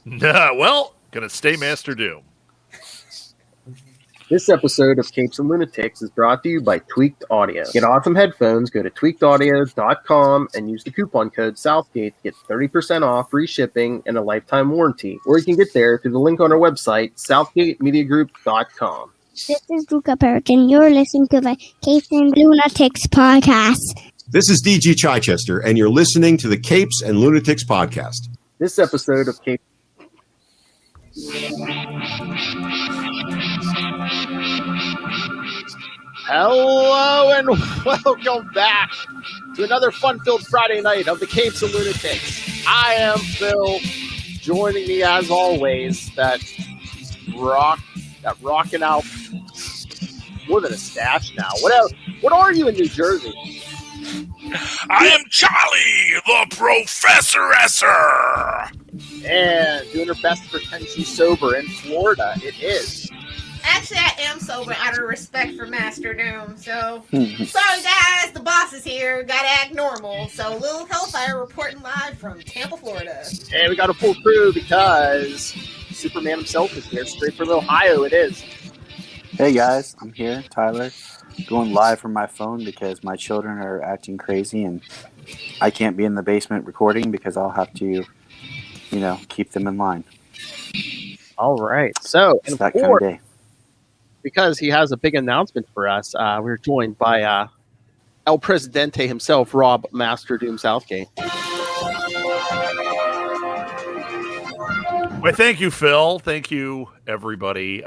Nah, well, gonna stay Master Doom. This episode of Capes and Lunatics is brought to you by Tweaked Audio. Get awesome headphones, go to tweakedaudio.com and use the coupon code Southgate to get 30% off, free shipping, and a lifetime warranty. Or you can get there through the link on our website, southgatemediagroup.com. This is Luca Perk, and you're listening to the Capes and Lunatics podcast. This is DG Chichester, and you're listening to the Capes and Lunatics podcast. This episode of Capes. Hello and welcome back to another fun-filled Friday night of the Capes and Lunatics. I am Phil. Joining me as always, that rocking out more than a stash now. What are you in New Jersey? I am Charlie, the Professor-esser. And doing her best to pretend she's sober in Florida. It is. Actually, I am sober out of respect for Master Doom. So, sorry guys, the boss is here. Gotta act normal. So, Little Hellfire reporting live from Tampa, Florida. And we got a full crew because Superman himself is here. Straight from Ohio, it is. Hey guys, I'm here, Tyler, going live from my phone because my children are acting crazy and I can't be in the basement recording because I'll have to, keep them in line. All right. So, it's that kind of day. Because he has a big announcement for us, we're joined by El Presidente himself, Rob Master Doom Southgate. Well, thank you, Phil. Thank you, everybody.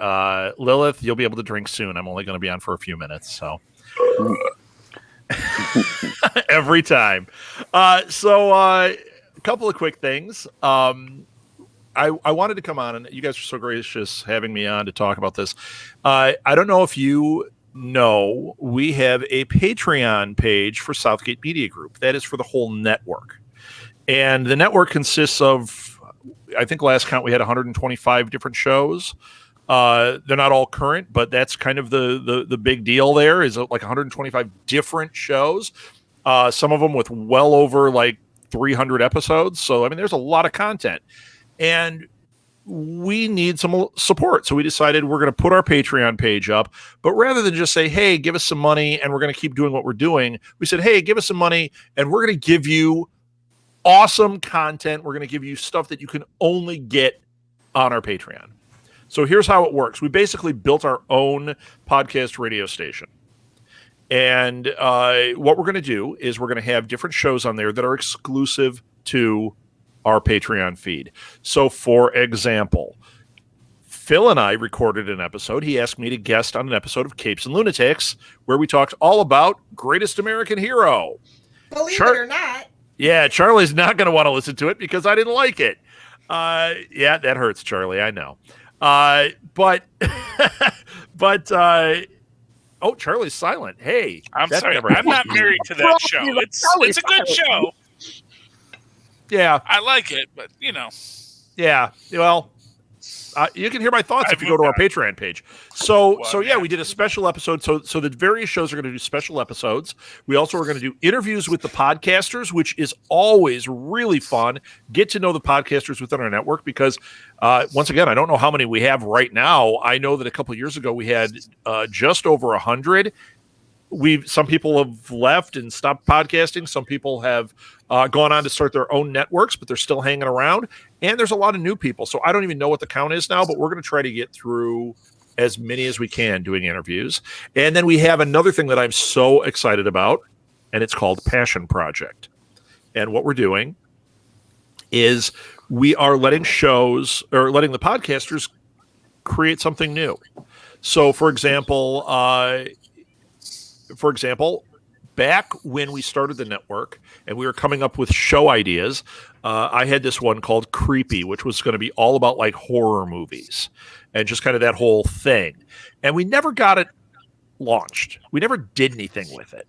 Lilith, you'll be able to drink soon. I'm only going to be on for a few minutes, so every time. So a couple of quick things. I wanted to come on, and you guys are so gracious having me on to talk about this. I don't know if you know, we have a Patreon page for Southgate Media Group. That is for the whole network. And the network consists of, I think last count we had 125 different shows. They're not all current, but that's kind of the big deal there is like 125 different shows. Some of them with well over like 300 episodes. So, I mean, there's a lot of content. And we need some support. So we decided we're going to put our Patreon page up. But rather than just say, hey, give us some money and we're going to keep doing what we're doing, we said, hey, give us some money and we're going to give you awesome content. We're going to give you stuff that you can only get on our Patreon. So here's how it works. We basically built our own podcast radio station. And what we're going to do is we're going to have different shows on there that are exclusive to our Patreon feed. So, for example, Phil and I recorded an episode. He asked me to guest on an episode of Capes and Lunatics where we talked all about Greatest American Hero. Believe it or not. Yeah, Charlie's not going to want to listen to it because I didn't like it. Yeah, that hurts, Charlie. I know. But Charlie's silent. Hey, I'm sorry. I'm not married to that show. It's a good show. Yeah. I like it, but, Yeah, well, you can hear my thoughts if you go to our Patreon page. So we did a special episode. So the various shows are going to do special episodes. We also are going to do interviews with the podcasters, which is always really fun. Get to know the podcasters within our network because, once again, I don't know how many we have right now. I know that a couple of years ago we had just over 100. Some people have left and stopped podcasting. Some people have gone on to start their own networks, but they're still hanging around. And there's a lot of new people. So I don't even know what the count is now, but we're going to try to get through as many as we can doing interviews. And then we have another thing that I'm so excited about, and it's called Passion Project. And what we're doing is we are letting the podcasters create something new. So, for example, back when we started the network and we were coming up with show ideas, I had this one called Creepy, which was going to be all about like horror movies and just kind of that whole thing. And we never got it launched. We never did anything with it.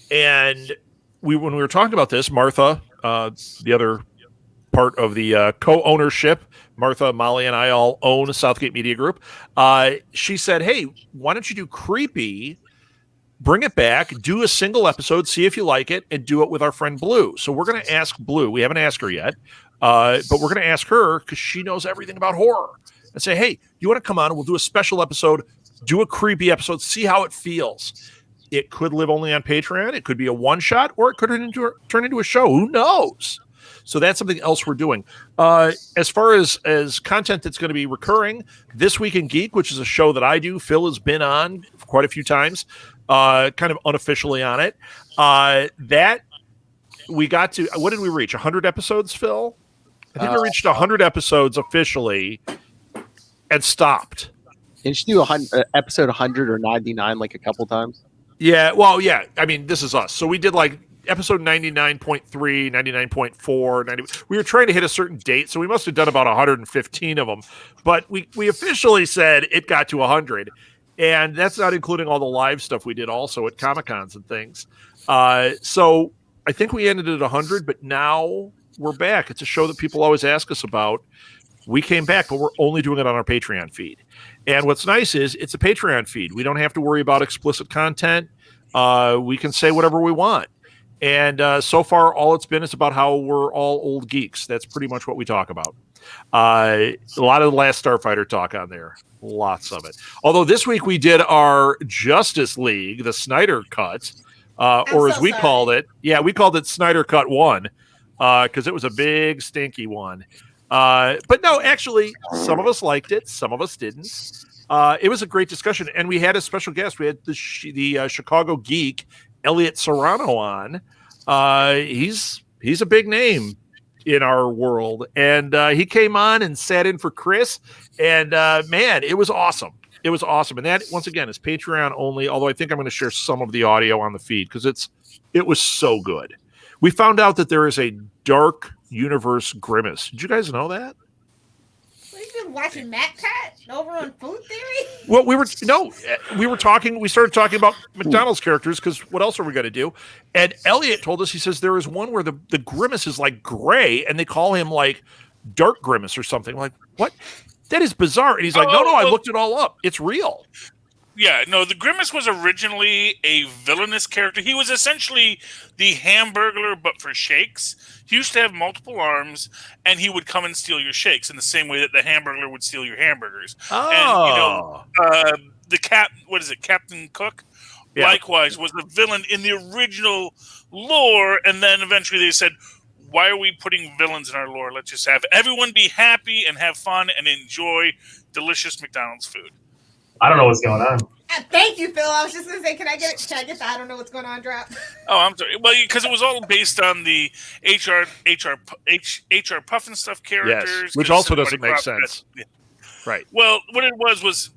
And when we were talking about this, Martha, the other part of the co-ownership, Martha, Molly, and I all own Southgate Media Group. She said, hey, why don't you do Creepy, bring it back, do a single episode, see if you like it, and do it with our friend Blue. So we're going to ask Blue. We haven't asked her yet. But we're going to ask her because she knows everything about horror and say, hey, you want to come on and we'll do a special episode, do a creepy episode, see how it feels. It could live only on Patreon. It could be a one shot, or it could turn into a show. Who knows? So that's something else we're doing. As far as content that's going to be recurring, This Week in Geek, which is a show that I do, Phil has been on quite a few times, kind of unofficially on it. That we got to, what did we reach? 100 episodes, Phil? I think we reached 100 episodes officially and stopped. Didn't you do episode 100 or 99 like a couple times? Yeah, well, yeah. I mean, this is us. So we did like episode 99.3, 99.4, 90. We were trying to hit a certain date, so we must have done about 115 of them. But we officially said it got to 100. And that's not including all the live stuff we did also at Comic-Cons and things. So I think we ended at 100, but now we're back. It's a show that people always ask us about. We came back, but we're only doing it on our Patreon feed. And what's nice is it's a Patreon feed. We don't have to worry about explicit content. We can say whatever we want. And so far, all it's been is about how we're all old geeks. That's pretty much what we talk about. A lot of the Last Starfighter talk on there. Lots of it. Although this week we did our Justice League, the Snyder Cut, or as we called it. Yeah, we called it Snyder Cut 1 because it was a big, stinky one. But no, actually, some of us liked it. Some of us didn't. It was a great discussion. And we had a special guest. We had the Chicago geek, Elliot Serrano, on. He's a big name in our world. And he came on and sat in for Chris. And man, it was awesome. It was awesome. And that, once again, is Patreon only, although I think I'm going to share some of the audio on the feed because it was so good. We found out that there is a dark universe Grimace. Did you guys know that? Well, you've been watching Matt Pat over on Food Theory? Well, we started talking about McDonald's characters because what else are we going to do? And Elliot told us, he says there is one where the Grimace is like gray and they call him like Dark Grimace or something. I'm like, what? That is bizarre. And he's like, no, I looked it all up. It's real. Yeah, no, the Grimace was originally a villainous character. He was essentially the Hamburglar, but for shakes. He used to have multiple arms, and he would come and steal your shakes in the same way that the Hamburglar would steal your hamburgers. Oh. And, Captain Cook? Yeah. Likewise, was the villain in the original lore, and then eventually they said, why are we putting villains in our lore? Let's just have everyone be happy and have fun and enjoy delicious McDonald's food. I don't know what's going on. Thank you, Phil. I was just going to say, can I get the I don't know what's going on drop? Oh, I'm sorry. Well, because it was all based on the HR Puff and Stuff characters. Yes, which also doesn't make sense. Right. Well, what it was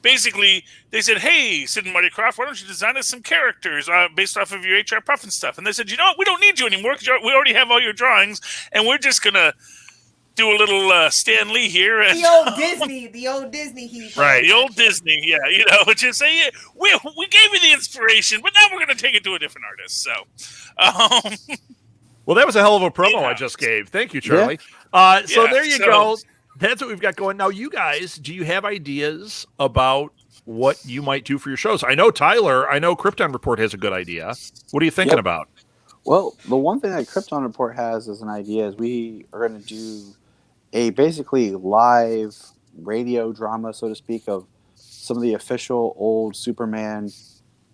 basically they said, hey, Sid and Marty Krofft, why don't you design us some characters based off of your HR Puff and Stuff? And they said, you know what? We don't need you anymore because we already have all your drawings, and we're just going to do a little Stan Lee here. And, the old Disney heat. Right, the old Disney, yeah, just say, yeah, we gave you the inspiration, but now we're going to take it to a different artist, so. Well, that was a hell of a promo I just gave. Thank you, Charlie. Yeah. There you go. That's what we've got going. Now, you guys, do you have ideas about what you might do for your shows? I know Krypton Report has a good idea. What are you thinking about? Well, the one thing that Krypton Report has as an idea is we are going to do a basically live radio drama, so to speak, of some of the official old Superman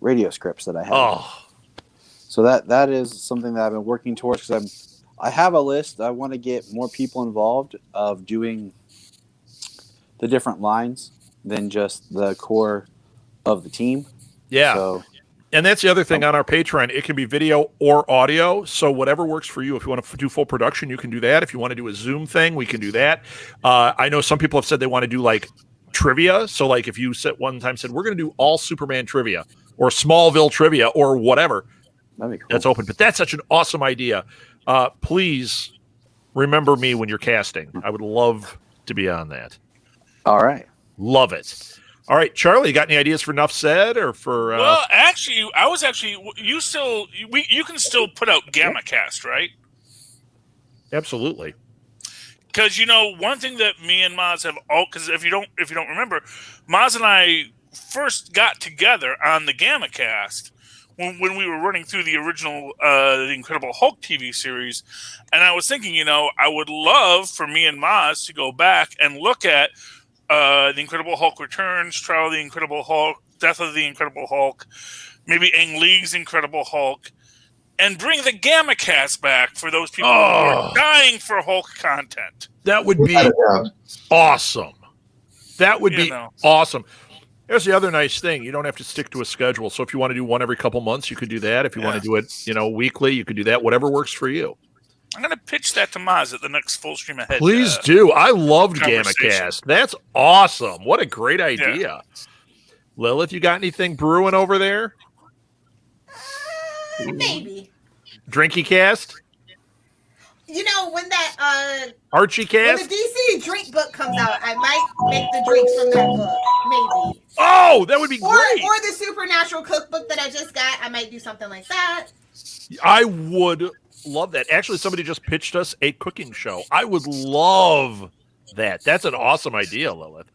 radio scripts that I have. Oh. So that is something that I've been working towards because I have a list. I want to get more people involved of doing the different lines than just the core of the team. Yeah. And that's the other thing on our Patreon. It can be video or audio, so whatever works for you. If you want to do full production, you can do that. If you want to do a Zoom thing, we can do that. I know some people have said they want to do like trivia. So like if you said we're going to do all Superman trivia or Smallville trivia or whatever, that'd be cool. That's open. But that's such an awesome idea. Please remember me when you're casting. I would love to be on that. All right. Love it. All right, Charlie, you got any ideas for Enough Said or for? Well, actually, you can still put out GammaCast, right? Absolutely. Because one thing that me and Maz have because if you don't remember, Maz and I first got together on the GammaCast when we were running through the original the Incredible Hulk TV series, and I was thinking, I would love for me and Maz to go back and look at the Incredible Hulk Returns, Trial of the Incredible Hulk, Death of the Incredible Hulk, maybe Ang Lee's Incredible Hulk, and bring the Gamma Cast back for those people who are dying for Hulk content. That would be awesome. That would be awesome. There's the other nice thing. You don't have to stick to a schedule. So if you want to do one every couple months, you could do that. If you want to do it, weekly, you could do that. Whatever works for you. I'm going to pitch that to Maz at the next Full Stream Ahead. Please do. I loved Gamma Cast. That's awesome. What a great idea. Yeah. Lilith, you got anything brewing over there? Maybe. Drinky Cast? When that Archie Cast? when the DC drink book comes out, I might make the drinks from that book. Maybe. Oh, that would be great. Or the Supernatural cookbook that I just got. I might do something like that. I would love that. Actually, somebody just pitched us a cooking show. I would love that. That's an awesome idea, Lilith.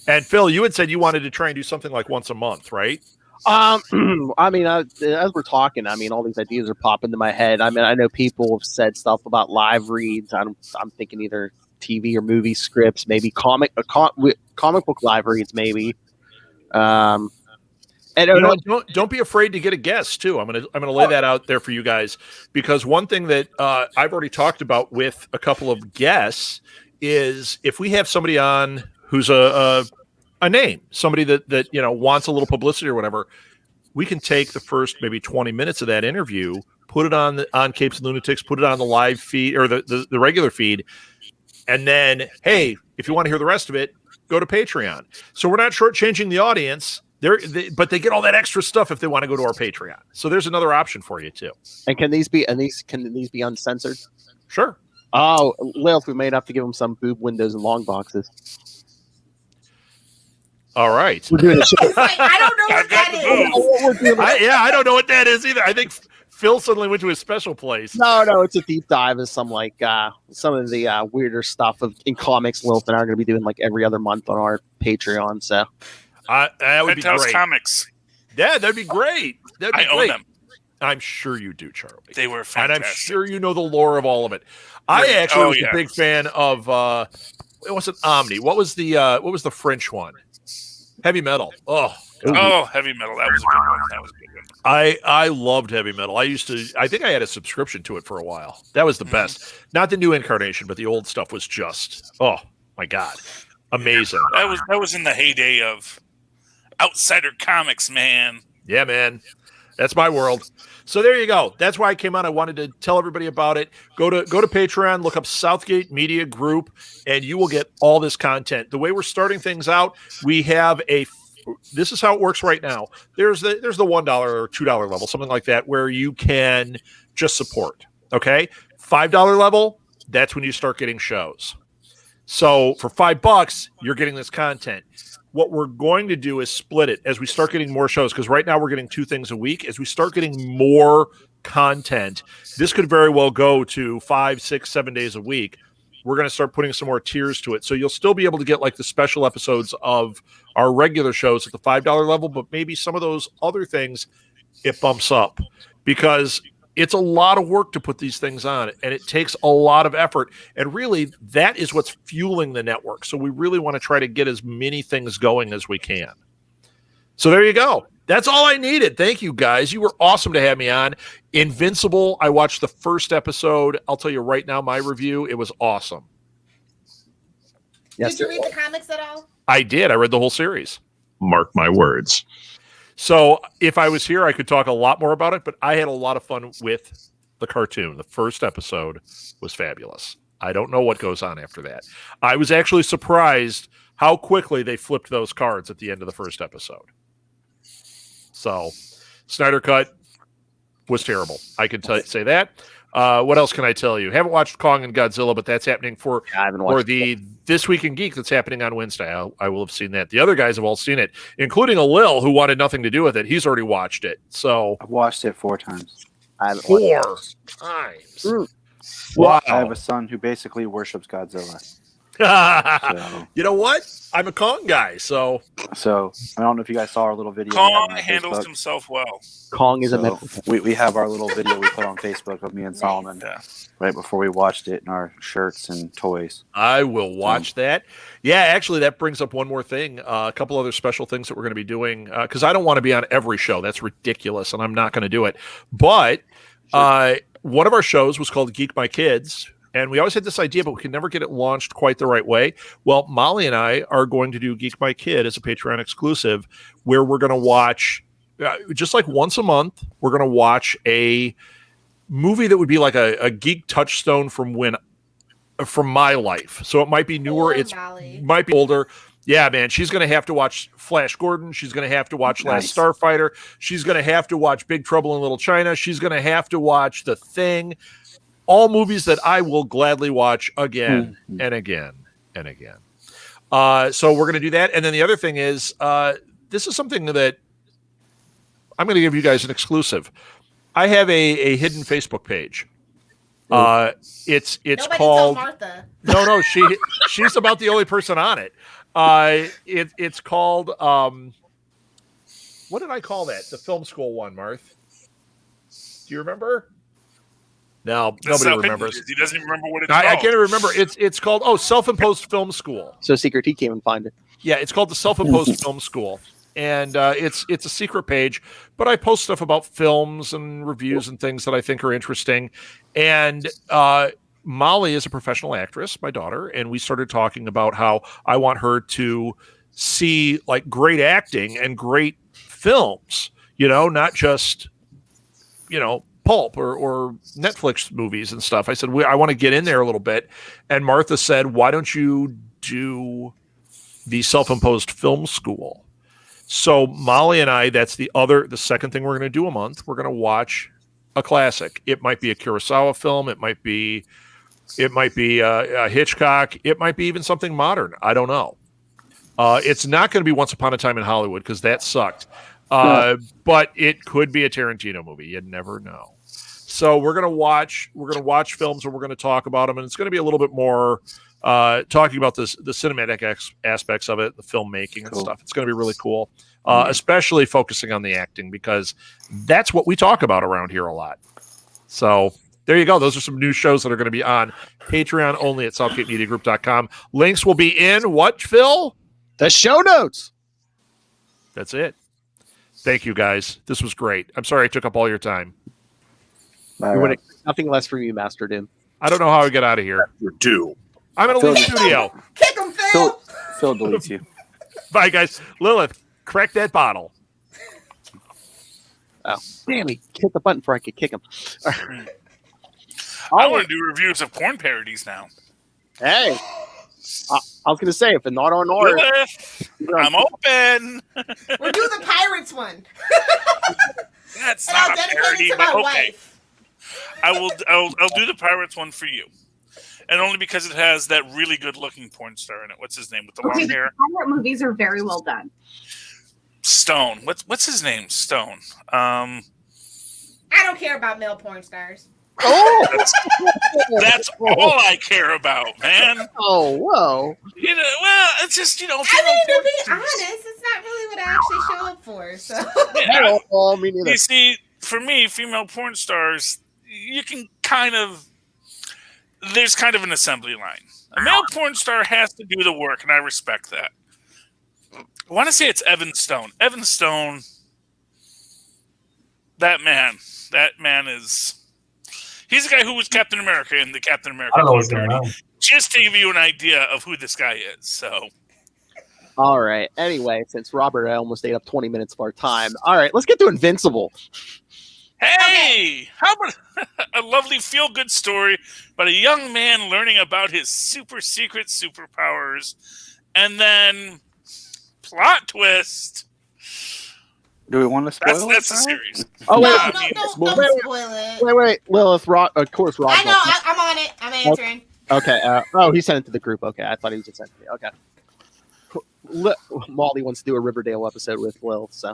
And Phil, you had said you wanted to try and do something like once a month, right? I mean, as we're talking, all these ideas are popping into my head. I know people have said stuff about live reads. I'm thinking either TV or movie scripts, maybe comic book live reads, maybe. And don't be afraid to get a guest too. I'm gonna lay that out there for you guys, because one thing that I've already talked about with a couple of guests is if we have somebody on who's a name, somebody that wants a little publicity or whatever, we can take the first maybe 20 minutes of that interview, put it on Capes and Lunatics, put it on the live feed or the regular feed, and then, hey, if you want to hear the rest of it, go to Patreon. So we're not shortchanging the audience, but they get all that extra stuff if they want to go to our Patreon. So there's another option for you too. And can these be uncensored? Sure. Oh, Lilith, we may have to give them some boob windows and long boxes. All right. We're doing a show. I don't know what that is. I don't know what that is either. I think Phil suddenly went to a special place. No, it's a deep dive of some of the weirder stuff in comics. Lilith and I are going to be doing like every other month on our Patreon. So that would be great. Comics. Yeah, that'd be great. I own them. I'm sure you do, Charlie. They were fantastic. And I'm sure you know the lore of all of it. I actually was a big fan of it wasn't Omni. What was the French one? Heavy Metal. Heavy Metal. That was a good one. I loved Heavy Metal. I think I had a subscription to it for a while. That was the best. Not the new incarnation, but the old stuff was just, oh my God, amazing. That was in the heyday of Outsider Comics, man. Yeah, man. That's my world. So there you go. That's why I came on. I wanted to tell everybody about it. Go to Patreon, look up Southgate Media Group, and you will get all this content. The way we're starting things out, we have this is how it works right now. There's the $1 or $2 level, something like that, where you can just support. Okay, $5 level, that's when you start getting shows. So for $5, you're getting this content. What we're going to do is split it as we start getting more shows, because right now we're getting 2 things a week. As we start getting more content, this could very well go to 5, 6, 7 days a week. We're going to start putting some more tiers to it. So you'll still be able to get like the special episodes of our regular shows at the $5 level, but maybe some of those other things, it bumps up, because it's a lot of work to put these things on, and it takes a lot of effort. And really, that is what's fueling the network. So we really want to try to get as many things going as we can. So there you go. That's all I needed. Thank you, guys. You were awesome to have me on. Invincible, I watched the first episode. I'll tell you right now, my review, it was awesome. Did you read the comics at all? I did. I read the whole series. Mark my words. So if I was here, I could talk a lot more about it, but I had a lot of fun with the cartoon. The first episode was fabulous. I don't know what goes on after that. I was actually surprised how quickly they flipped those cards at the end of the first episode. So Snyder Cut was terrible. I can say that. What else can I tell you? Haven't watched Kong and Godzilla, but that's happening for This Week in Geek that's happening on Wednesday. I will have seen that. The other guys have all seen it, including a Lil who wanted nothing to do with it. He's already watched it. So I've watched it 4 times. 4 times. Wow. I have a son who basically worships Godzilla. You know what? I'm a Kong guy, so I don't know if you guys saw our little video. Kong we handles Facebook. himself well. Kong is a So medical. we have our little video we put on Facebook of me and Solomon right before we watched it in our shirts and toys. I will watch that. Yeah, actually, that brings up one more thing. A couple other special things that we're going to be doing because I don't want to be on every show. That's ridiculous, and I'm not going to do it. But one of our shows was called Geek My Kids. And we always had this idea, but we could never get it launched quite the right way. Well, Molly and I are going to do Geek My Kid as a Patreon exclusive, where we're going to watch, just like once a month, we're going to watch a movie that would be like a geek touchstone from my life. So it might be newer, might be older. Yeah, man, she's going to have to watch Flash Gordon. She's going to have to watch Last Starfighter. She's going to have to watch Big Trouble in Little China. She's going to have to watch The Thing. All movies that I will gladly watch again and again and again. So we're going to do that. And then the other thing is, this is something that I'm going to give you guys an exclusive. I have a hidden Facebook page. It's Nobody called told Martha. No, she's about the only person on it. It's called what did I call that? The film school one, Marth. Do you remember? No, nobody remembers. He doesn't even remember what it's called. I can't even remember. It's called Self-Imposed Film School. So secret, he can't even find it. Yeah, it's called the Self-Imposed Film School, and it's a secret page. But I post stuff about films and reviews and things that I think are interesting. And Molly is a professional actress, my daughter, and we started talking about how I want her to see like great acting and great films. You know, not just pulp or Netflix movies and stuff. I said, I want to get in there a little bit. And Martha said, why don't you do the Self-Imposed Film School? So Molly and I, that's the second thing we're going to do a month. We're going to watch a classic. It might be a Kurosawa film. It might be a Hitchcock. It might be even something modern. I don't know. It's not going to be Once Upon a Time in Hollywood because that sucked. But it could be a Tarantino movie. You never know. So we're gonna watch films and we're gonna talk about them, and it's gonna be a little bit more talking about the cinematic aspects of it, the filmmaking and stuff. It's gonna be really cool, especially focusing on the acting because that's what we talk about around here a lot. So there you go. Those are some new shows that are going to be on Patreon only at SouthgateMediaGroup.com. Links will be in what, Phil? The show notes. That's it. Thank you, guys. This was great. I'm sorry I took up all your time. Nothing less from you, Master Doom. I don't know how I get out of here. You're due. I'm in a leave studio. Kick him, Phil. Phil deletes you. Bye, guys. Lilith, crack that bottle. Oh, damn! He hit the button before I could kick him. I want to do reviews of porn parodies now. Hey, I was going to say, if not on ours, I'm open. We'll do the Pirates one. That's and not I'll a dedicate parody, it to but my okay. wife. I'll do the Pirates one for you. And only because it has that really good-looking porn star in it. What's his name with the long hair? Pirate movies are very well done. Stone. What's his name? Stone. I don't care about male porn stars. Oh, that's all I care about, man. Oh, whoa. Well, it's just I mean, to be honest, it's not really what I actually show up for. So, me neither. You see, for me, female porn stars, you can there's kind of an assembly line. A male porn star has to do the work, and I respect that. I want to say it's Evan Stone. Evan Stone, that man is... He's the guy who was Captain America in the Captain America. I don't know what's going on. Just to give you an idea of who this guy is. So, all right. Anyway, since Robert almost ate up 20 minutes of our time, all right, let's get to Invincible. Hey, how about a lovely feel-good story about a young man learning about his super secret superpowers, and then plot twist. Do we want to spoil That's it? a series. Oh, wait. Don't spoil it. Wait. Lilith, of course, Rob. I know. I'm on it. I'm answering. Okay. He sent it to the group. Okay. I thought he was just sending it. Okay. Molly wants to do a Riverdale episode with Lilith, so.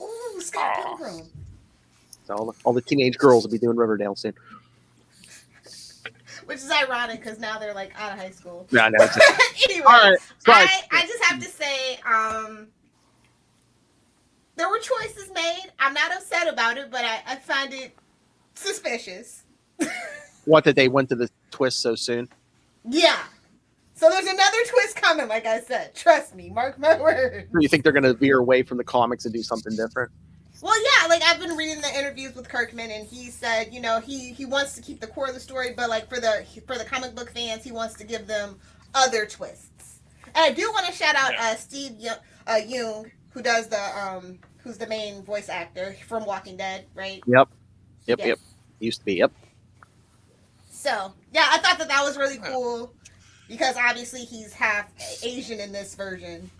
Ooh, Scott Pilgrim. So all the teenage girls will be doing Riverdale soon. Which is ironic because now they're like out of high school. Yeah, no, Anyway, all right. Sorry. I just have to say, there were choices made. I'm not upset about it, but I find it suspicious. What, that they went to the twist so soon? Yeah. So there's another twist coming, like I said. Trust me, mark my words. Do you think they're going to veer away from the comics and do something different? Well, yeah, like I've been reading the interviews with Kirkman, and he said, you know, he wants to keep the core of the story, but like for the comic book fans, he wants to give them other twists. And I do want to shout out Steve Young, who does the who's the main voice actor from Walking Dead, right? Yep. Yeah. Used to be. Yep. So yeah, I thought that was really cool because obviously he's half Asian in this version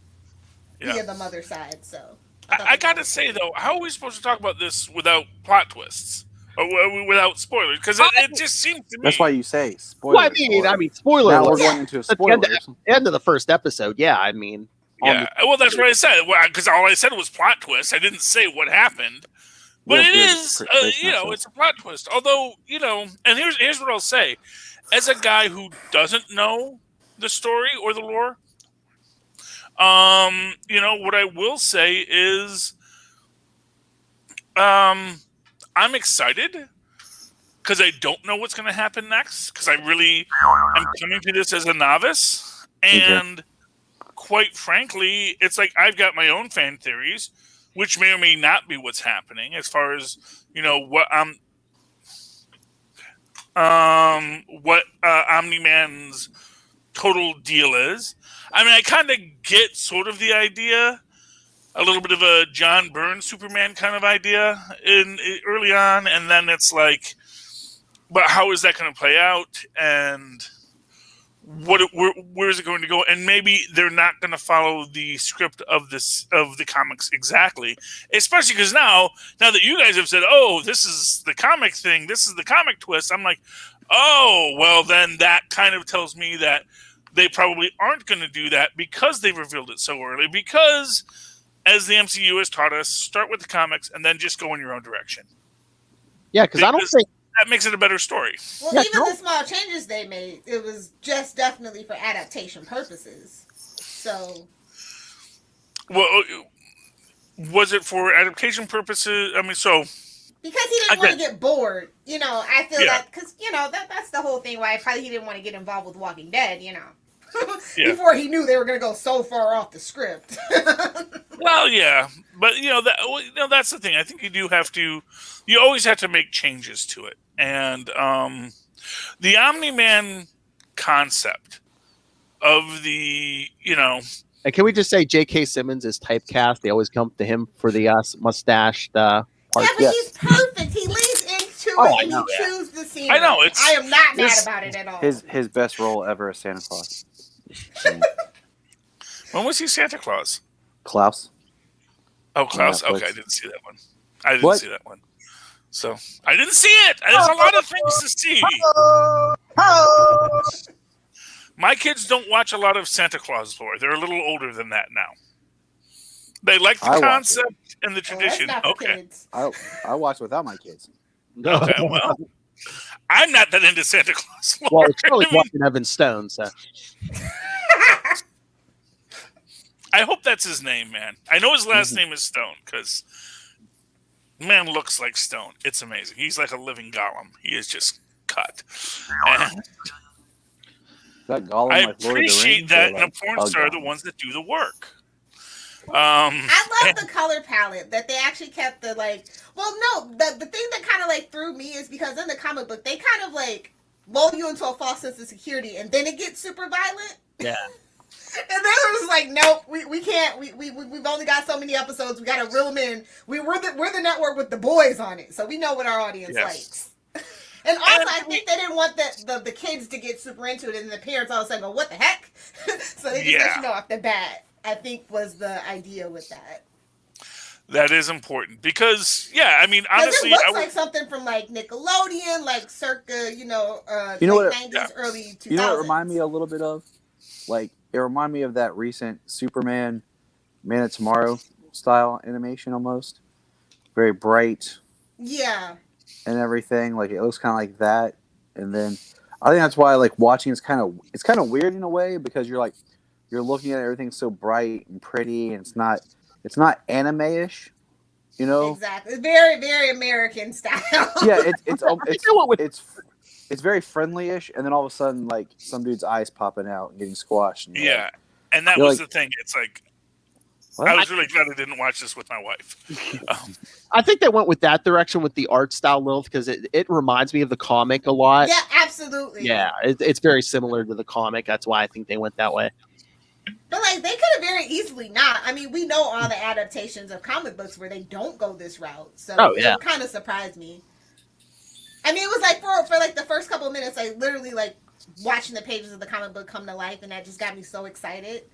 via the mother side. So I gotta say though, how are we supposed to talk about this without plot twists or without spoilers? Because it just seems to me. That's why you say spoilers. Well, I mean, spoiler. Now we're going into spoilers. End of the first episode. Yeah, I mean. Yeah, well, that's what I said. Because all I said was plot twist. I didn't say what happened. But it is, it's a plot twist. Although, and here's what I'll say. As a guy who doesn't know the story or the lore, what I will say is I'm excited because I don't know what's going to happen next because I really am coming to this as a novice. And quite frankly, it's like I've got my own fan theories, which may or may not be what's happening as far as, what Omni-Man's total deal is. I mean, I kind of get sort of the idea, a little bit of a John Byrne Superman kind of idea early on, and then it's like, but how is that going to play out, and where is it going to go? And maybe they're not going to follow the script of the comics exactly, especially because now that you guys have said, "Oh, this is the comic thing, this is the comic twist," I'm like, "Oh, well, then that kind of tells me that they probably aren't going to do that because they revealed it so early. Because, as the MCU has taught us, start with the comics and then just go in your own direction." Yeah, because I don't think that makes it a better story. Well, even the small changes they made, it was just definitely for adaptation purposes. So, well, was it for adaptation purposes? I mean, so because he didn't want to get bored, I feel that because that's the whole thing why he didn't want to get involved with Walking Dead, before he knew they were going to go so far off the script. Well, yeah, but that's the thing. I think you always have to make changes to it, and the Omni-Man concept of the And can we just say J.K. Simmons is typecast? They always come to him for the mustached part. Yeah, but he's perfect. He leans into it and he chews the scene. I know. I am not mad about it at all. His best role ever as Santa Claus. When was he Santa Claus? Klaus. Oh, Klaus. Okay, I didn't see that one. See that one. So I didn't see it. There's a lot of things to see. My kids don't watch a lot of Santa Claus lore. They're a little older than that now. They like the concept and the tradition. Okay. I watch without my kids. Okay, well, I'm not that into Santa Claus lore. Well, it's probably watching Evan Stone, so. I hope that's his name, man. I know his last name is Stone because man looks like Stone. It's amazing. He's like a living golem. He is just cut. And that golem I like Lord of the appreciate Rings, that or in a like porn Bug star are Golem? the ones that do the work. I love the color palette that they actually kept the the thing that kind of threw me is because in the comic book they kind of lull you into a false sense of security and then it gets super violent. Yeah. And then it was like, nope, we can't. We've only got so many episodes. We got to reel them in. We're the network with the boys on it, so we know what our audience likes. And also, I think they didn't want the kids to get super into it, and the parents all of a sudden go, "What the heck?" So they just let you know off the bat. I think was the idea with that. That is important because, I mean, honestly, it looks like something from Nickelodeon, circa late 90s, early 2000s. You know what it reminded me a little bit of? It reminded me of that recent Superman Man of Tomorrow style animation almost. Very bright. Yeah. And everything. It looks kind of like that. And then I think that's why I like watching. It's kind of weird in a way because you're looking at everything so bright and pretty, and it's not anime-ish, you know. Exactly, it's very very American style. Yeah, it's very friendly-ish, and then all of a sudden, like some dude's eyes popping out and getting squashed. And yeah, and that was the thing. It's like I was really glad I didn't watch this with my wife. I think they went with that direction with the art style, Lilith, because it reminds me of the comic a lot. Yeah, absolutely. Yeah, it's very similar to the comic. That's why I think they went that way. But like they could have very easily not. I mean, we know all the adaptations of comic books where they don't go this route, so it kind of surprised me. I mean, it was like for like the first couple of minutes, like literally like watching the pages of the comic book come to life, and that just got me so excited.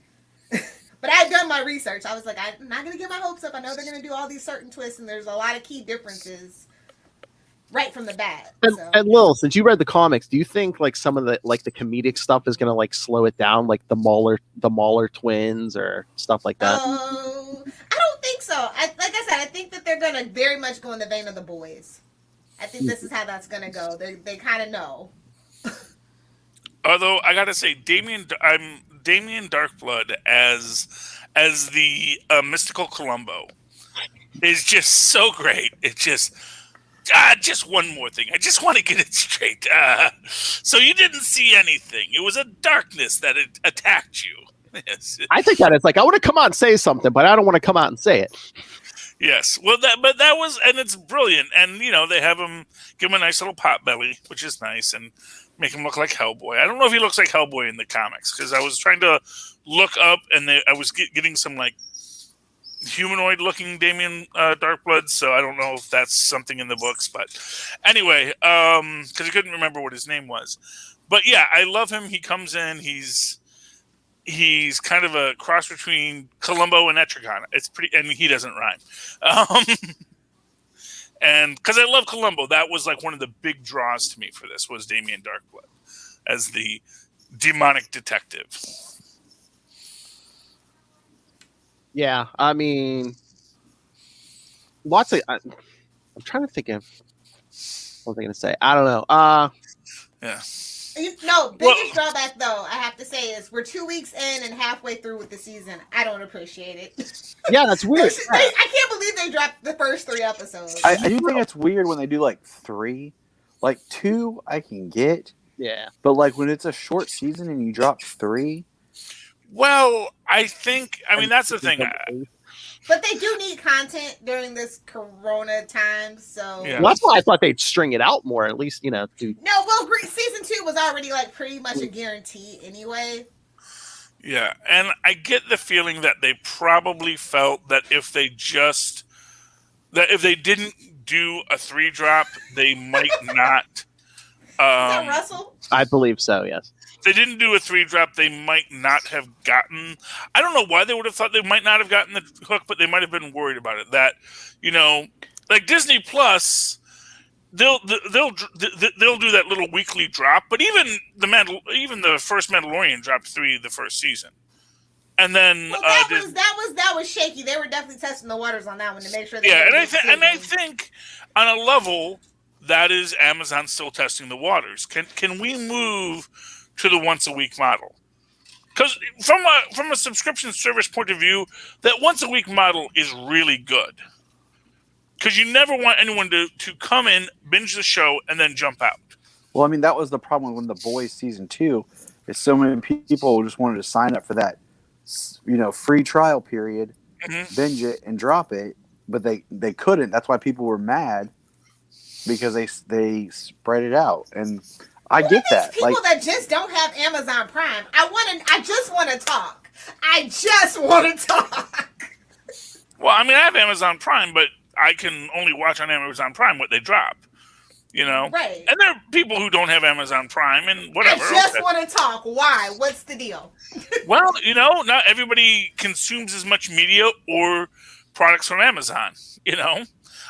But I had done my research. I was like, I'm not gonna get my hopes up. I know they're gonna do all these certain twists, and there's a lot of key differences right from the bat. And Lil, since you read the comics, do you think like some of the like the comedic stuff is gonna like slow it down, like the Mauler twins or stuff like that? I don't think so. Like I said, I think that they're gonna very much go in the vein of The Boys. I think this is how that's gonna go. They kind of know. Although I gotta say, Damien Darkblood as the mystical Columbo is just so great. It just one more thing. I just want to get it straight. So you didn't see anything. It was a darkness that attacked you. Yes. I think that it's like I want to come out and say something, but I don't want to come out and say it. Yes, well, that was, and it's brilliant, and they have him, give him a nice little pot belly, which is nice, and make him look like Hellboy. I don't know if he looks like Hellboy in the comics because I was trying to look up, and I was getting some like humanoid-looking Damien Darkblood, so I don't know if that's something in the books, but anyway, because I couldn't remember what his name was, but yeah, I love him. He comes in, he's kind of a cross between Columbo and Etrigan. It's pretty, and he doesn't rhyme. And because I love Columbo, that was like one of the big draws to me for this was Damien Darkblood as the demonic detective. Yeah, I mean, lots of. I'm trying to think of what was I going to say. I don't know. Yeah. No, biggest drawback though, I have to say, is we're 2 weeks in and halfway through with the season. I don't appreciate it. Yeah, that's weird. I can't believe they dropped the first 3 episodes. I do think it's weird when they do like 3. Like 2 I can get. Yeah. But like when it's a short season and you drop 3. Well, I mean, that's the thing. But they do need content during this Corona time, so Well, that's why I thought they'd string it out more. At least, No, well, season 2 was already like pretty much a guarantee anyway. Yeah, and I get the feeling that they probably felt that if they didn't do a 3-drop, they might not. Is that Russell? I believe so. Yes. They didn't do a 3-drop, they might not have gotten. I don't know why they would have thought they might not have gotten the hook, but they might have been worried about it. That like Disney Plus, they'll do that little weekly drop. But even the first Mandalorian dropped 3 the first season, and then that was shaky. They were definitely testing the waters on that one to make sure. I think on a level that is Amazon still testing the waters. Can we move to the once a week model? Because from a subscription service point of view, that once a week model is really good. Because you never want anyone to come in, binge the show, and then jump out. Well, I mean, that was the problem when The Boys season 2 is so many people just wanted to sign up for that, free trial period, binge it and drop it, but they couldn't. That's why people were mad because they spread it out. And I get that. People that just don't have Amazon Prime. I just want to talk. I just want to talk. Well, I mean, I have Amazon Prime, but I can only watch on Amazon Prime what they drop. Right. And there are people who don't have Amazon Prime and whatever. I just want to talk. Why? What's the deal? Well, not everybody consumes as much media or products from Amazon.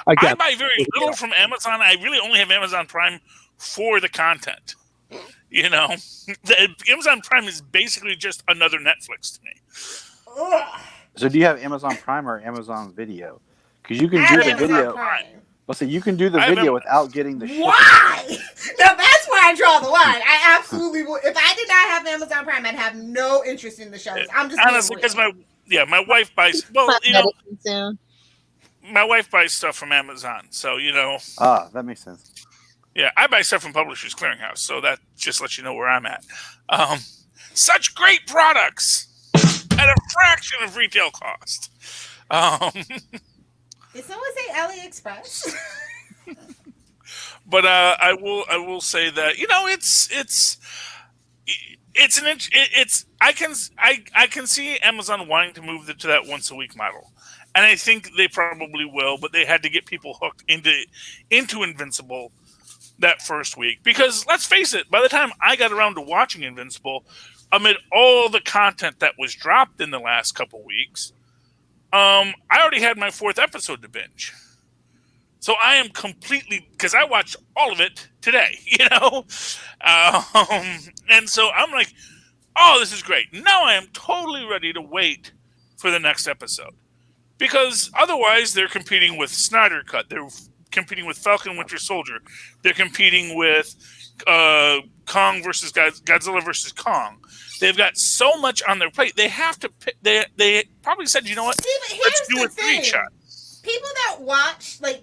I buy very little from Amazon. I really only have Amazon Prime for the content. The Amazon Prime is basically just another Netflix to me. Ugh. So do you have Amazon Prime or Amazon Video? Because you can do the video. Well, so you can do the video without getting the shipping. Why? Now that's where I draw the line. I absolutely would. If I did not have Amazon Prime, I'd have no interest in the shows. I'm just honestly because my wife buys. Well, you know, soon. my wife buys stuff from Amazon, so you know. Ah, that makes sense. Yeah, I buy stuff from Publishers Clearinghouse, so that just lets you know where I'm at. Such great products at a fraction of retail cost. Did someone say AliExpress? But I will say that I can see Amazon wanting to move to that once a week model, and I think they probably will. But they had to get people hooked into Invincible that first week, because let's face it, by the time I got around to watching Invincible, amid all the content that was dropped in the last couple weeks, I already had my 4th episode to binge. So I am completely, because I watched all of it today, you know? And so I'm like, oh, this is great. Now I am totally ready to wait for the next episode. Because otherwise they're competing with Snyder Cut. They're competing with Falcon Winter Soldier. They're competing with Kong versus Godzilla versus Kong. They've got so much on their plate. They have to pick, they probably said, you know what? Let's do a 3-shot. People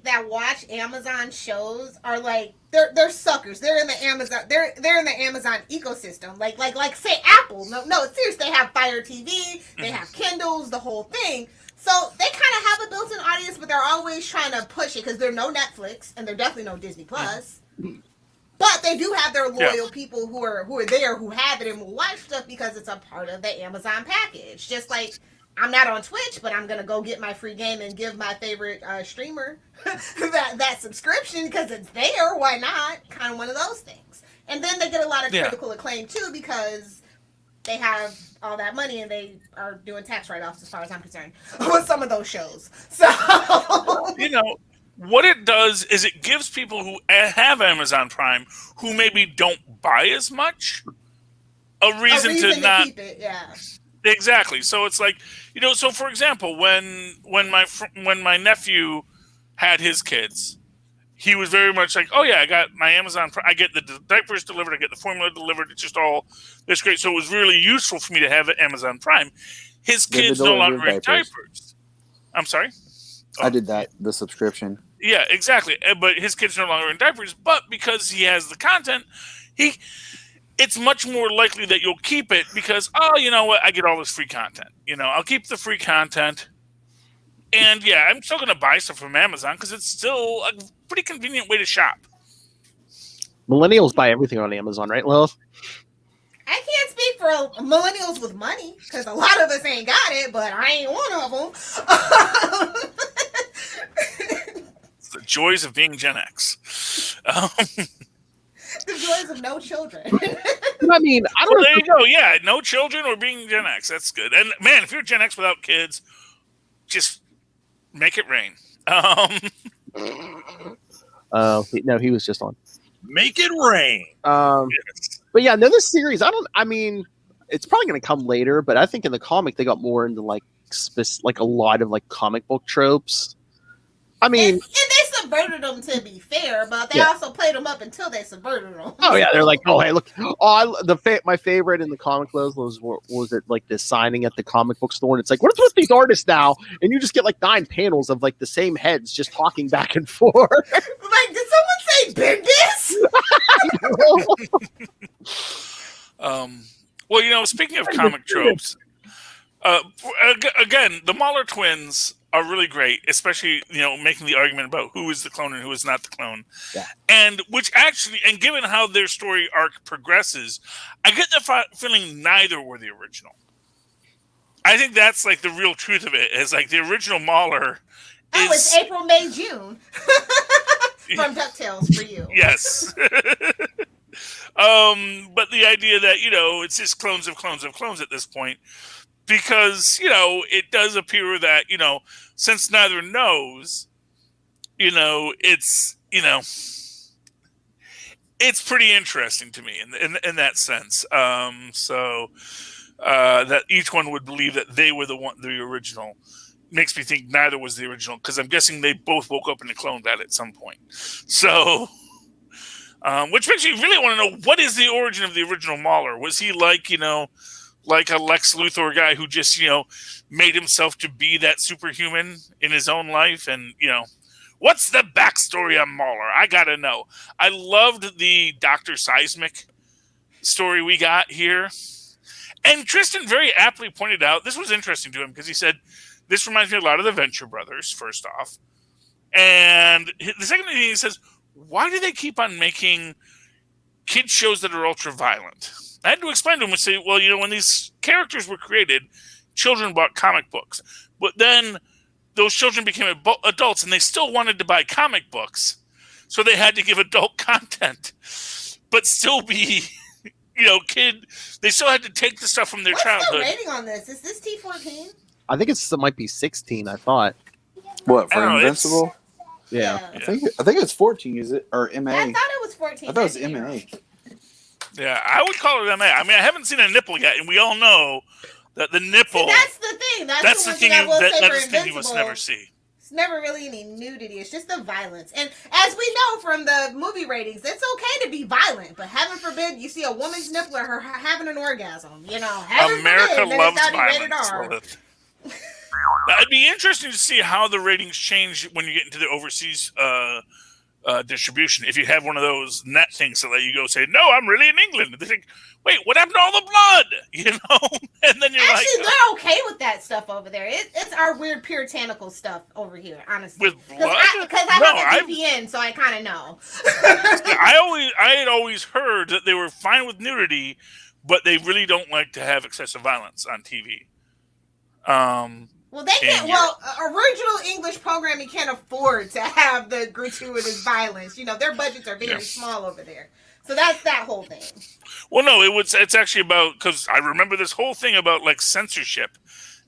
that watch Amazon shows are like they're suckers. They're in the Amazon. They're in the Amazon ecosystem. Like say Apple. No, seriously, they have Fire TV. They have Kindles. The whole thing. So they kind of have a built-in audience, but they're always trying to push it because they're no Netflix and they're definitely no Disney Plus. But they do have their loyal people who are there, who have it and will watch stuff because it's a part of the Amazon package. Just like I'm not on Twitch, but I'm gonna go get my free game and give my favorite streamer that subscription because it's there. Why not? Kind of one of those things. And then they get a lot of critical acclaim too because they have all that money and they are doing tax write-offs as far as I'm concerned with some of those shows. So you know. What it does is it gives people who have Amazon Prime, who maybe don't buy as much, a reason to not keep it. Yeah, exactly. So it's like, you know. So for example, when my nephew had his kids, he was very much like, oh yeah, I got my Amazon Prime. I get the diapers delivered. I get the formula delivered. It's just all this great. So it was really useful for me to have Amazon Prime. His kids no longer in diapers. I'm sorry. I did that, the subscription. Yeah, exactly. But his kids are no longer in diapers. But because he has the content, it's much more likely that you'll keep it because, oh, you know what? I get all this free content. You know, I'll keep the free content. And yeah, I'm still going to buy stuff from Amazon because it's still a pretty convenient way to shop. Millennials buy everything on Amazon, right, Lilith? I can't speak for millennials with money because a lot of us ain't got it, but I ain't one of them. It's the joys of being Gen X. The joys of no children. I mean, I don't know. There you go. Yeah, no children or being Gen X. That's good. And man, if you're Gen X without kids, just make it rain. No, he was just on. Make it rain. Yes. But yeah, no, this series, I mean, it's probably going to come later, but I think in the comic they got more into like a lot of like comic book tropes. I mean, and they subverted them to be fair, but they also played them up until they subverted them. Oh yeah, they're like, oh hey, look, my favorite in the comic was it like the signing at the comic book store, and it's like, what's with these artists now? And you just get like 9 panels of like the same heads just talking back and forth. Like, did someone say Bendis? Well, you know, speaking of comic tropes, again, the Mahler twins are really great, especially, you know, making the argument about who is the clone and who is not the clone. Yeah. And given how their story arc progresses, I get the feeling neither were the original. I think that's like the real truth of it, is like the original Mahler is... Oh, it's April, May, June. From DuckTales for you. Yes. But the idea that, you know, it's just clones of clones of clones at this point, because, you know, it does appear that, you know, since neither knows, you know, it's pretty interesting to me in that sense. So that each one would believe that they were the original. makes me think neither was the original, because I'm guessing they both woke up in a clone vat at some point. So, which makes me really want to know, what is the origin of the original Mauler? Was he like, like a Lex Luthor guy who just, made himself to be that superhuman in his own life? And, what's the backstory on Mauler? I gotta know. I loved the Dr. Seismic story we got here. And Tristan very aptly pointed out, this was interesting to him, because he said, this reminds me a lot of the Venture Brothers, first off. And the second thing he says, why do they keep on making kid shows that are ultra violent? I had to explain to him and say, well, when these characters were created, children bought comic books. But then those children became adults and they still wanted to buy comic books. So they had to give adult content, but still be, kid. They still had to take the stuff from their childhood. What's the rating on this? Is this T14? I think it might be 16. I thought. What for Invincible? Yeah. I think it's 14. Is it or MA? I thought it was 14. I thought it was MA. Yeah, I would call it MA. I mean, I haven't seen a nipple yet, and we all know that the nipple. See, that's the thing. That's the thing you must never see. It's never really any nudity. It's just the violence. And as we know from the movie ratings, it's okay to be violent, but heaven forbid you see a woman's nipple or her having an orgasm. America loves violence. Now, it'd be interesting to see how the ratings change when you get into the overseas distribution. If you have one of those net things that let you go say, no, I'm really in England. They think, wait, what happened to all the blood? And then you're actually, they're okay with that stuff over there. It's our weird puritanical stuff over here, honestly. With blood? Because I have a VPN, so I kind of know. I had always heard that they were fine with nudity, but they really don't like to have excessive violence on TV. Well, they can't. Well, original English programming can't afford to have the gratuitous violence. Their budgets are very small over there. So that's that whole thing. Well, no, it's actually about, because I remember this whole thing about like censorship,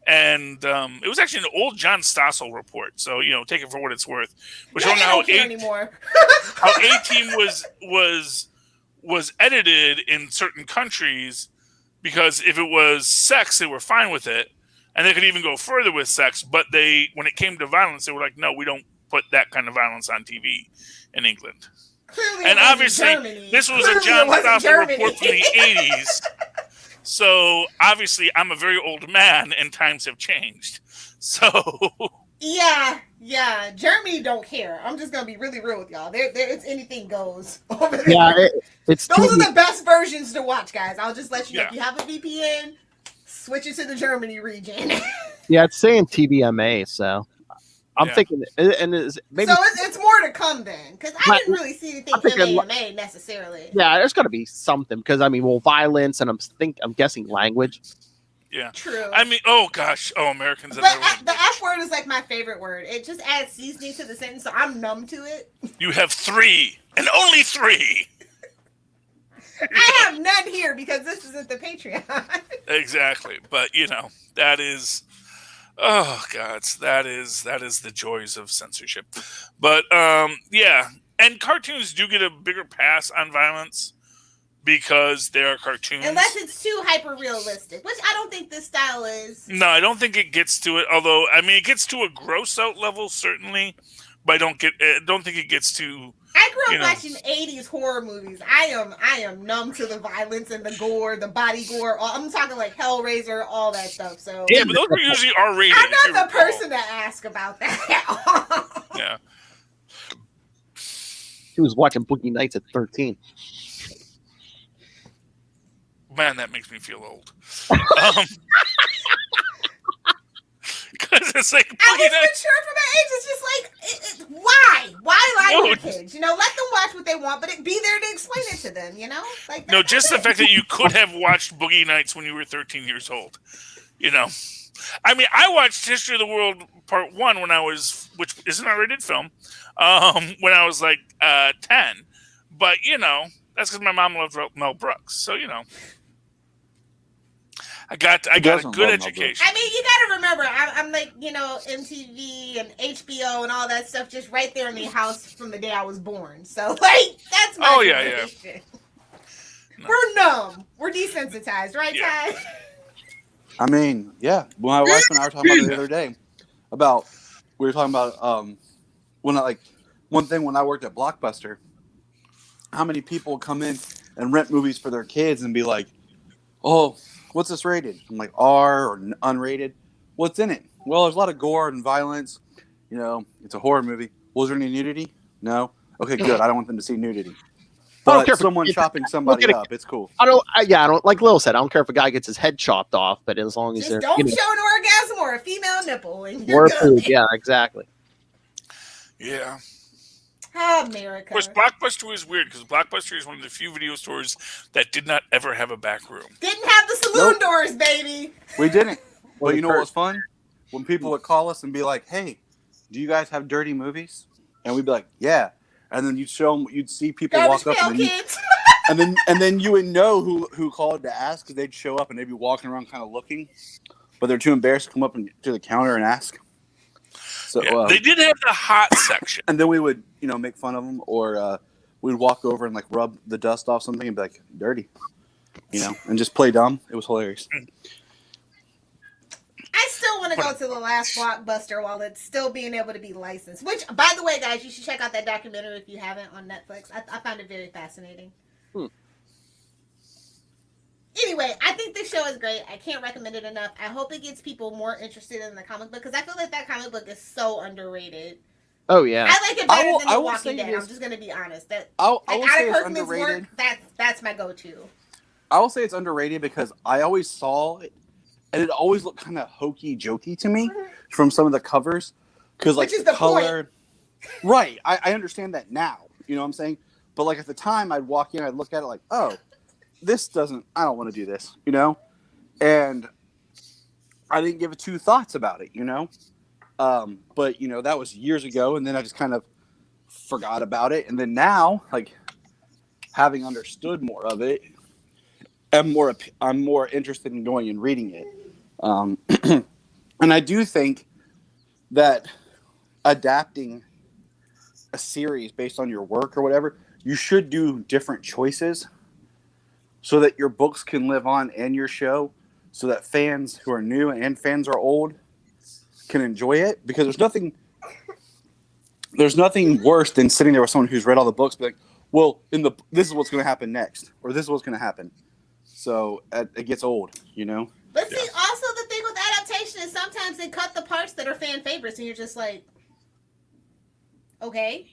and it was actually an old John Stossel report. So take it for what it's worth. Which don't care anymore. How A-Team was edited in certain countries, because if it was sex, they were fine with it. And they could even go further with sex, but when it came to violence, they were like, no, we don't put that kind of violence on TV in England. Clearly and obviously, this was a John Stossel report from the 80s. So obviously, I'm a very old man, and times have changed. So yeah, Germany don't care. I'm just gonna be really real with y'all. It's anything goes over there. Yeah, those are the best versions to watch, guys. I'll just let you know if you have a VPN. Switch it to the Germany region. Yeah, it's saying TVMA, so I'm thinking, and maybe so it's more to come then, because I didn't really see anything MAMA necessarily. Yeah, there's got to be something, because violence, and I'm guessing language. Yeah, true. I mean, oh gosh, Americans. But the F word is like my favorite word. It just adds seasoning to the sentence, so I'm numb to it. You have 3, and only 3. I have none here because this isn't the Patreon. Exactly, but that is, oh God, that is the joys of censorship. But and cartoons do get a bigger pass on violence because they are cartoons, unless it's too hyper realistic, which I don't think this style is. No, I don't think it gets to it. Although it gets to a gross out level certainly, but I don't think it gets to. I grew up watching 80s horror movies. I am numb to the violence and the gore, the body gore. I'm talking like Hellraiser, all that stuff. So yeah, but those are usually R-rated. I'm not the person to ask about that. Yeah. He was watching Boogie Nights at 13. Man, that makes me feel old. Because it's like I was mature for my age. It's just like, why lie to kids? Let them watch what they want, but be there to explain it to them. Like no, just the fact that you could have watched Boogie Nights when you were 13 years old. I mean, I watched History of the World Part 1 when I was, which isn't a rated film, when I was like 10. But that's because my mom loved Mel Brooks, so I got a good education. I mean, you got to remember, I'm like, MTV and HBO and all that stuff just right there in the house from the day I was born. So, like, that's my generation. No. We're numb. We're desensitized, right, Ty? I mean, yeah. My wife and I were talking about it the other day. about we were talking about when when I worked at Blockbuster, how many people come in and rent movies for their kids and be like, "Oh, what's this rated?" I'm like, "R or unrated." What's in it? Well, there's a lot of gore and violence. You know, it's a horror movie. Was there any nudity? No. Okay, good. I don't want them to see nudity. But I don't care someone chopping somebody up, it's cool. I don't like Lil said. I don't care if a guy gets his head chopped off, but as long as just don't show an orgasm or a female nipple, and you're or good. food. Yeah, exactly. Yeah. America. Of course, Blockbuster was weird because Blockbuster is one of the few video stores that did not ever have a back room. Didn't have the saloon doors, baby. We didn't. But you know what was fun? When people would call us and be like, "Hey, do you guys have dirty movies?" And we'd be like, "Yeah." And then you'd show them. You'd see people walk up, and then you would know who called to ask because they'd show up and they'd be walking around kind of looking, but they're too embarrassed to come up and to the counter and ask. So yeah, they did have the hot section, and then we would make fun of them, or we'd walk over and like rub the dust off something and be like, "Dirty," and just play dumb. It was hilarious. I still want to go to the last Blockbuster while it's still being able to be licensed. Which, by the way, guys, you should check out that documentary if you haven't on Netflix. I found it very fascinating. Anyway, I think this show is great. I can't recommend it enough. I hope it gets people more interested in the comic book because I feel like that comic book is so underrated. Oh yeah, I like it better than The Walking Dead. I'm just gonna be honest. I will say it's underrated. That's my go-to. I will say it's underrated because I always saw it. And it always looked kind of hokey jokey to me from some of the covers. Because like the color. Point. Right. I understand that now. You know what I'm saying? But like at the time I'd walk in, I'd look at it like, oh, I don't want to do this, And I didn't give it two thoughts about it, But that was years ago, and then I just kind of forgot about it. And then now, like having understood more of it, I'm more interested in going and reading it. And I do think that adapting a series based on your work or whatever, you should do different choices so that your books can live on and your show, so that fans who are new and fans are old can enjoy it. Because there's nothing worse than sitting there with someone who's read all the books, be like, well, this is what's going to happen next, or this is what's going to happen. So it gets old, But see, also the thing with adaptation is sometimes they cut the parts that are fan favorites, and you're just like, okay.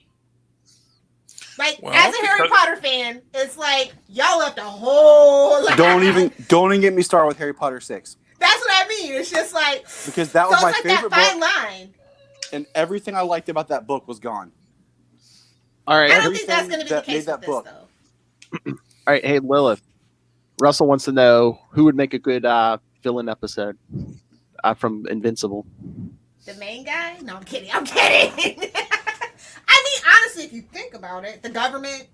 Like as a Harry Potter fan, it's like y'all left a whole lot. Don't even get me started with Harry Potter 6. That's what I mean. It's just like because that was my favorite that fine book, line. and everything I liked about that book was gone. All right, I don't think that's going to be the case with this, though. All right, hey Lilith. Russell wants to know who would make a good villain episode from Invincible. The main guy? No, I'm kidding. I mean, honestly, if you think about it, the government.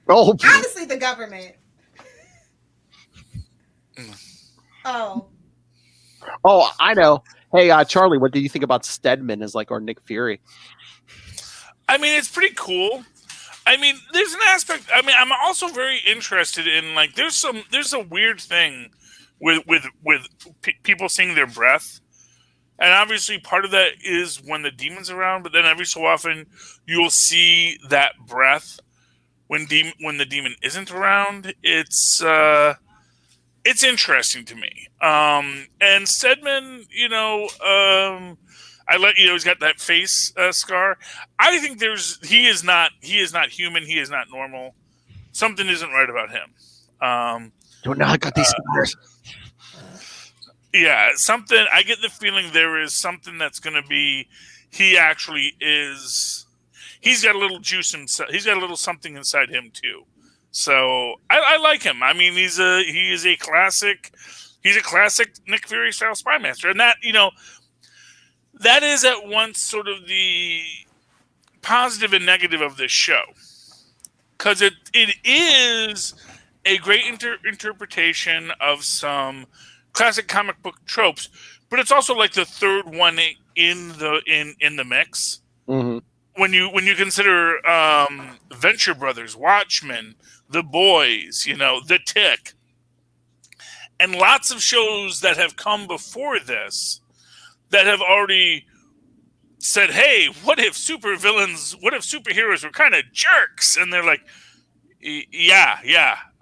Honestly, the government. Oh, I know. Hey, Charlie, what do you think about Stedman as like our Nick Fury? I mean, it's pretty cool. I mean, there's an aspect. I mean, I'm also very interested in like there's a weird thing with people seeing their breath, and obviously part of that is when the demon's around. But then every so often you'll see that breath when the demon isn't around. It's interesting to me. And Stedman, I let he's got that face scar. I think he is not human. He is not normal. Something isn't right about him. You're not got these scars. Yeah, something. I get the feeling there is something that's going to be. He actually is. He's got a little juice inside. He's got a little something inside him too. So I like him. I mean, he is a classic. He's a classic Nick Fury style spy master, and that that is at once sort of the positive and negative of this show, because it is a great interpretation of some classic comic book tropes, but it's also like the third one in the mix. Mm-hmm. When you consider Venture Brothers, Watchmen, The Boys, The Tick, and lots of shows that have come before this that have already said, hey, what if superheroes were kind of jerks? And they're like, yeah,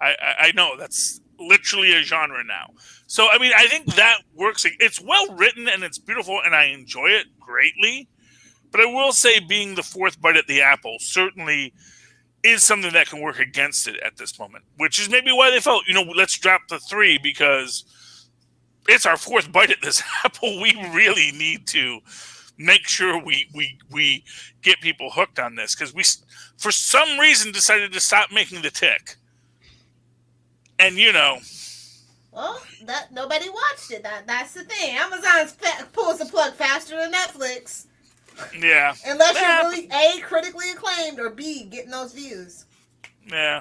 I know. That's literally a genre now. So, I mean, I think that works. It's well written and it's beautiful and I enjoy it greatly. But I will say being the fourth bite at the apple certainly is something that can work against it at this moment, which is maybe why they felt, let's drop the 3 because it's our fourth bite at this apple. We really need to make sure we get people hooked on this because we, for some reason, decided to stop making the Tick. And, Well, that nobody watched it. That's the thing. Amazon pulls the plug faster than Netflix. Yeah. Unless you're really A, critically acclaimed, or B, getting those views. Yeah.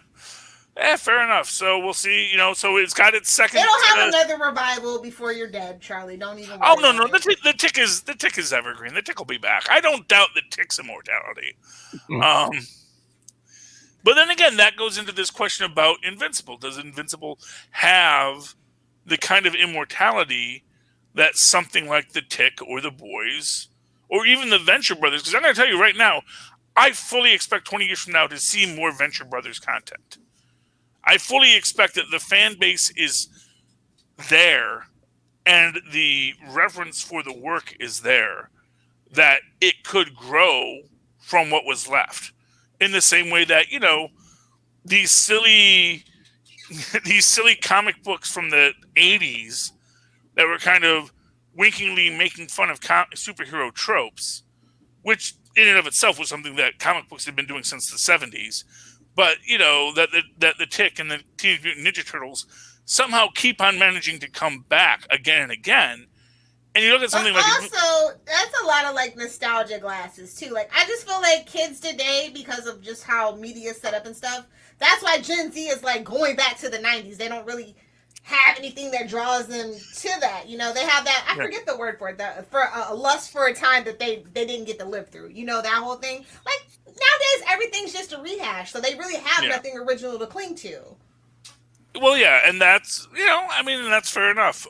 Fair enough. So we'll see. So it's got its second. It'll have another revival before you're dead, Charlie. Don't even worry. Oh no. The Tick is evergreen. The Tick will be back. I don't doubt the Tick's immortality. But then again, that goes into this question about Invincible. Does Invincible have the kind of immortality that something like the Tick or the Boys or even the Venture Brothers? Because I'm going to tell you right now, I fully expect 20 years from now to see more Venture Brothers content. I fully expect that the fan base is there and the reverence for the work is there, that it could grow from what was left. In the same way that, these silly comic books from the 80s that were kind of winkingly making fun of superhero tropes, which in and of itself was something that comic books had been doing since the 70s. But, that the Tick and the Teenage Mutant Ninja Turtles somehow keep on managing to come back again and again. And you look at something also, that's a lot of nostalgia glasses too. I just feel like kids today, because of just how media is set up and stuff, that's why Gen Z is going back to the 90s. They don't really have anything that draws them to that. They have that, I forget the word for it, for a lust for a time that they didn't get to live through. That whole thing. Nowadays, everything's just a rehash, so they really have nothing original to cling to. Well, yeah, and that's, that's fair enough.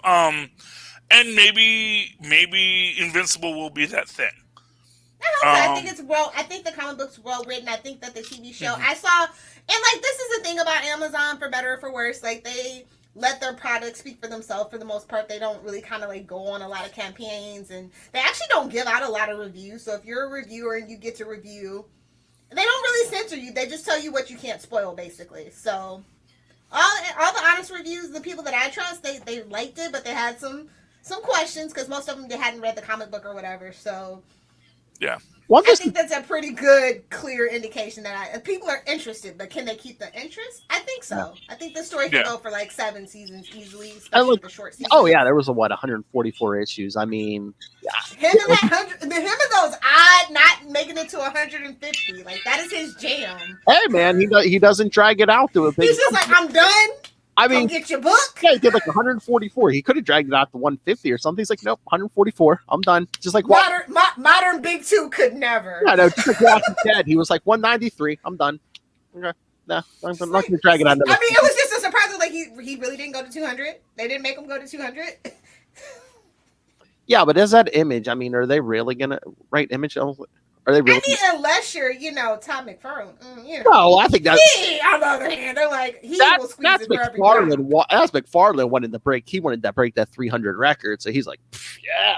And maybe Invincible will be that thing. I think I think the comic book's well written. I think that the TV show I saw, and this is the thing about Amazon, for better or for worse, they let their products speak for themselves for the most part. They don't really kind of go on a lot of campaigns, and they actually don't give out a lot of reviews. So if you're a reviewer and you get to review, they don't really censor you. They just tell you what you can't spoil, basically. So all the honest reviews, the people that I trust, they liked it, but they had some questions because most of them, they hadn't read the comic book or whatever. So yeah, I think that's a pretty good, clear indication that people are interested, but can they keep the interest? I think so. Yeah. I think the story can go for 7 seasons easily, especially the short seasons. Oh yeah, there was 144 issues. I mean, him and those odd, not making it to 150. That is his jam. Hey man, he doesn't drag it out to a big. He's just I'm done. I mean, get your book. Yeah, he did 144. He could have dragged it out to 150 or something. He's like, nope, 144. I'm done. Just modern Big Two could never. Yeah, no, just like Walking Dead. He was 193. I'm done. Okay, nah, I'm not going to drag it out. I mean, it was just a surprise. He really didn't go to 200. They didn't make him go to 200. Yeah, but is that Image? I mean, are they really going to write Image? Are they really? I mean, unless you're, Todd McFarlane. No, I think that's. On the other hand, they're will squeeze that's it for every McFarlane. That's McFarlane wanted to break. He wanted to break that 300 record. So he's like, yeah.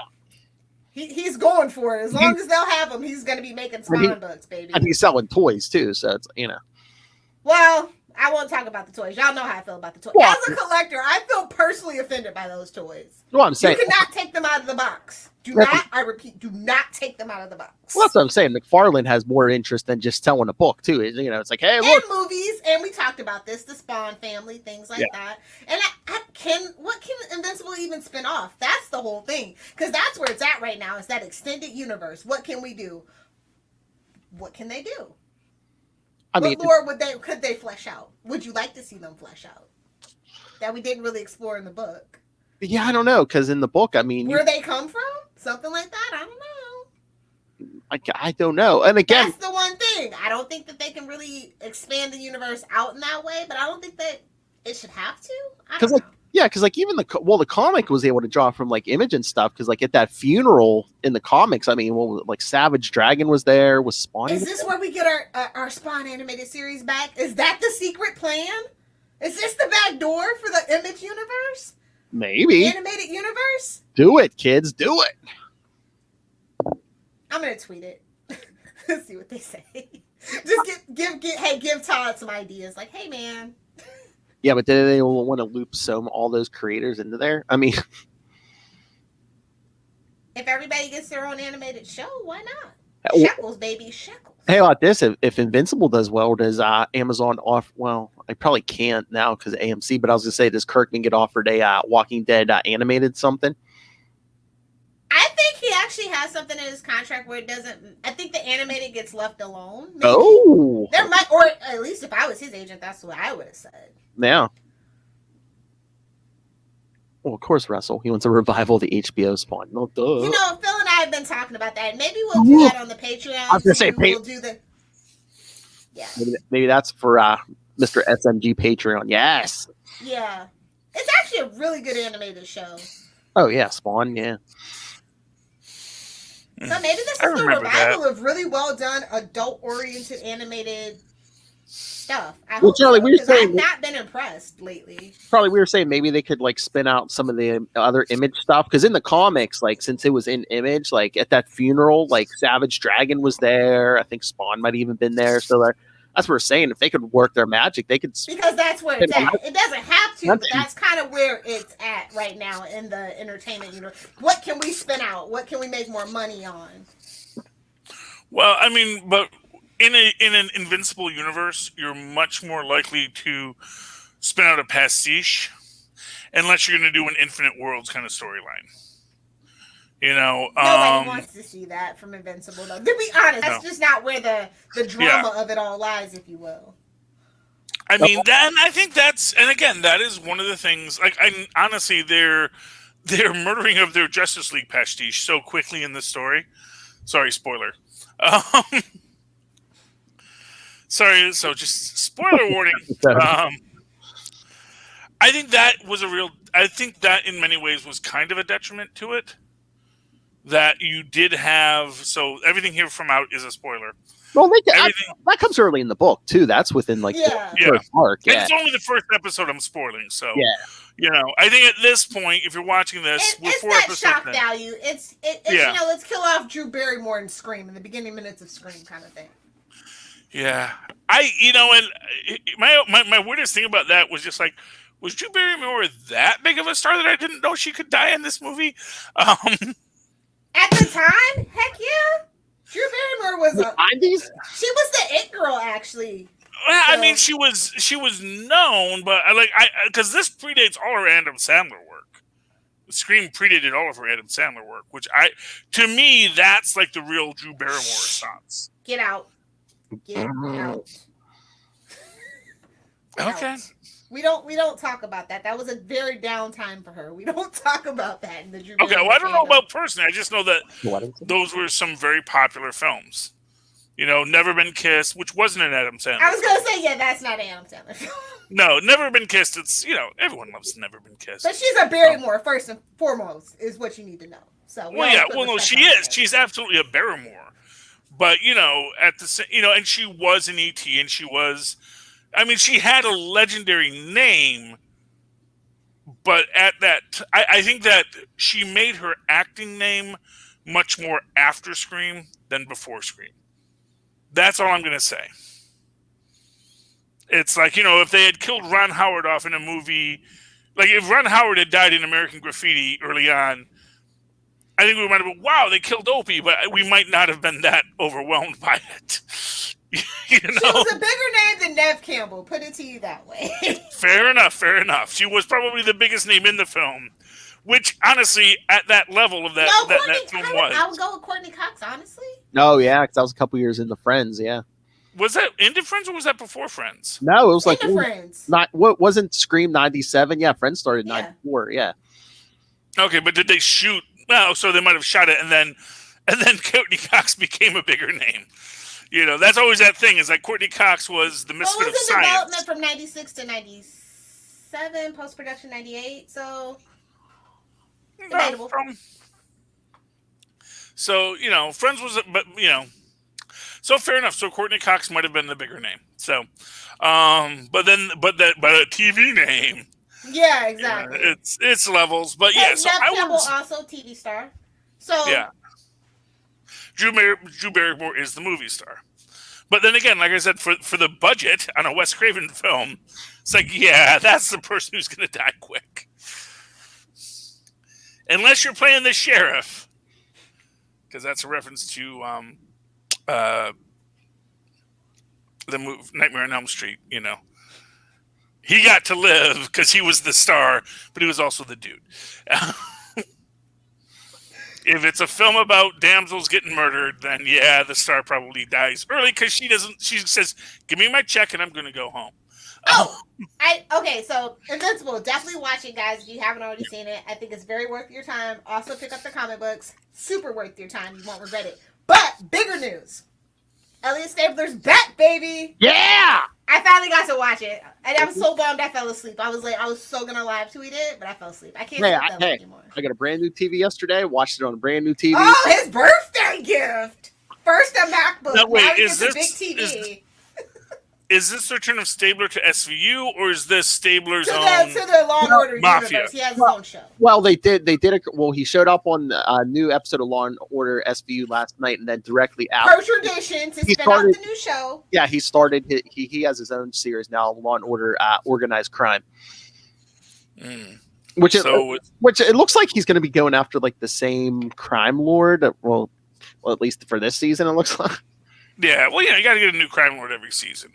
He's going for it. As long as they'll have him, he's going to be making Spawn books, baby. And he's selling toys too. So it's Well, I won't talk about the toys. Y'all know how I feel about the toys. Well, as a collector, I feel personally offended by those toys. Well, I'm saying you cannot take them out of the box. I repeat, do not take them out of the box. Well, that's what I'm saying. McFarlane has more interest than just telling a book, too. It's like, hey, look. And movies, and we talked about this, the Spawn family, things like that. And what can Invincible even spin off? That's the whole thing. Because that's where it's at right now, is that extended universe. What can we do? What can they do? What lore could they flesh out? Would you like to see them flesh out? That we didn't really explore in the book. Yeah, I don't know, because in the book, where they come from? Something like that? I don't know. I don't know. And again, that's the one thing. I don't think that they can really expand the universe out in that way, but I don't think that it should have to. Yeah, because like even the comic was able to draw from like Image and stuff. Because like at that funeral in the comics, I mean, like Savage Dragon was there. Was Spawn? Is this where we get our Spawn animated series back? Is that the secret plan? Is this the back door for the Image universe? Maybe animated universe. Do it, kids. Do it. I'm gonna tweet it. Let's see what they say. Just give Todd some ideas. Like, hey man. Yeah, but then they will want to loop all those creators into there. I mean, if everybody gets their own animated show, why not? Shekels, baby, shekels. Hey, about this, if Invincible does well, does Amazon off? Well, I probably can't now because of AMC. But I was gonna say, does Kirkman get offered a Walking Dead animated something? I think he actually has something in his contract where it doesn't. I think the animated gets left alone. Maybe. Oh, there might, or at least if I was his agent, that's what I would have said. Yeah. Well, of course, Russell. He wants a revival of the HBO Spawn. No, duh. You know, Phil and I have been talking about that. Maybe we'll do that on the Patreon. I was gonna say, we'll do the. Yeah. Maybe that's for Mr. SMG Patreon. Yes. Yeah, it's actually a really good animated show. Oh yeah, Spawn. Yeah. So maybe this is the revival of really well done, adult-oriented animated stuff. Charlie, we were saying I've not been impressed lately. Probably we were saying maybe they could like spin out some of the other Image stuff because in the comics, like since it was in Image, like at that funeral, like Savage Dragon was there. I think Spawn might have even been there. So that's what we're saying. If they could work their magic, they could. Because that's where it's at. It doesn't have to, but that's kind of where it's at right now in the entertainment universe. What can we spin out? What can we make more money on? Well, I mean, but in an Invincible universe, you're much more likely to spin out a pastiche unless you're going to do an Infinite Worlds kind of storyline. You know, nobody wants to see that from Invincible, though. To be honest, that's just not where the drama of it all lies, if you will. I mean, I think and again, that is one of the things. Like, honestly, their murdering of their Justice League pastiche so quickly in the story. Sorry, spoiler. Sorry, so just spoiler warning. I think that was I think that in many ways was kind of a detriment to it. That you did have, so everything here from out is a spoiler. Well, that comes early in the book too. That's within like the first arc. Yeah. It's only the first episode I'm spoiling, so you know, I think at this point, if you're watching this, it's that shock value. It's you know, let's kill off Drew Barrymore and Scream in the beginning minutes of Scream kind of thing. Yeah, and my weirdest thing about that was just like, was Drew Barrymore that big of a star that I didn't know she could die in this movie? At the time, heck yeah. Drew Barrymore was the 90s. She was the it girl, actually. Well, I mean, she was known, but because this predates all her Adam Sandler work. Scream predated all of her Adam Sandler work, which to me, that's like the real Drew Barrymore response. Get out. Get out. Okay. We don't talk about that. That was a very down time for her. We don't talk about that in the Drew. Okay, well, I don't know about personally. I just know that those were some very popular films. You know, Never Been Kissed, which wasn't an Adam Sandler. I was going to say, that's not an Adam Sandler film. No, Never Been Kissed. It's, everyone loves Never Been Kissed. But she's a Barrymore, first and foremost, is what you need to know. So, no, she is. She's absolutely a Barrymore. But, and she was in E.T., and she was... I mean, she had a legendary name, but at that, I think that she made her acting name much more after Scream than before Scream. That's all I'm going to say. It's like, if they had killed Ron Howard off in a movie, like if Ron Howard had died in American Graffiti early on, I think we might have been, wow, they killed Opie, but we might not have been that overwhelmed by it. She was a bigger name than Nev Campbell, put it to you that way. Fair enough. She was probably the biggest name in the film, which honestly, at that level of that film was. I would go with Courtney Cox, honestly. Oh, yeah, because that was a couple years into Friends, yeah. Was that into Friends or was that before Friends? No, it was like Friends. Wasn't Scream 97? Yeah, Friends started 94, yeah. Okay, but did they shoot? Well, so they might have shot it and then Courtney Cox became a bigger name. That's always that thing. Is like Courtney Cox was the misfit of science. What was in development from 96 to 97? 97, post production 98. So debatable. So Friends was, but so fair enough. So Courtney Cox might have been the bigger name. So, but a TV name. Yeah, exactly. It's levels, but yeah. So Nev Campbell also TV star. So yeah, Drew Barrymore is the movie star. But then again, like I said, for the budget on a Wes Craven film, it's like, yeah, that's the person who's going to die quick. Unless you're playing the sheriff. Because that's a reference to the movie Nightmare on Elm Street, He got to live because he was the star, but he was also the dude. If it's a film about damsels getting murdered, then yeah, the star probably dies early because she says, "Give me my check and I'm going to go home." Okay, so Invincible, definitely watch it, guys. If you haven't already seen it, I think it's very worth your time. Also, pick up the comic books; super worth your time. You won't regret it. But bigger news: Elliot Stabler's back, baby. Yeah. I finally got to watch it, and I'm so bummed I fell asleep. I was so gonna live tweet it, but I fell asleep. I can't sleep anymore. I got a brand new TV yesterday. Watched it on a brand new TV. Oh, his birthday gift! First a MacBook. Now, wait, now he is gets this a big TV. Is this the return of Stabler to SVU, or is this Stabler's own to the Law and Order Mafia? universe? He has his own show. Well, they did. Well, he showed up on a new episode of Law and Order SVU last night, and then directly out. Per tradition, to spin off the new show. Yeah, he started. He has his own series now, Law and Order Organized Crime. Which it looks like he's going to be going after like the same crime lord. Well, at least for this season, it looks like. Yeah, well, you got to get a new crime lord every season,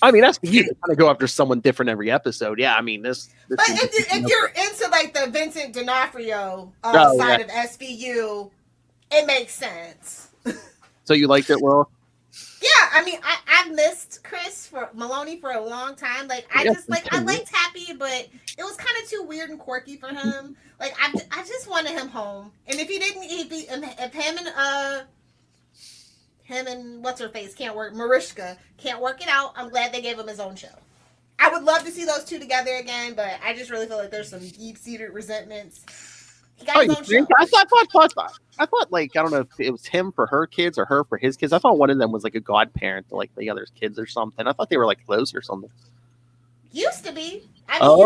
I mean, that's you kind of go after someone different every episode. Yeah, I mean this. But if you're into like the Vincent D'Onofrio side of SVU, it makes sense. So you liked it, Will? Yeah, I mean, I've missed Chris Maloney for a long time. Like, I liked Happy, but it was kind of too weird and quirky for him. Like, I just wanted him home. And if him and what's her face Mariska can't work it out, I'm glad they gave him his own show. I would love to see those two together again, but I just really feel like there's some deep-seated resentments. He got his own show. I thought like, I don't know if it was him for her kids or her for his kids. I thought one of them was like a godparent to like the other's kids or something. I thought they were like close or something. Used to be. I mean,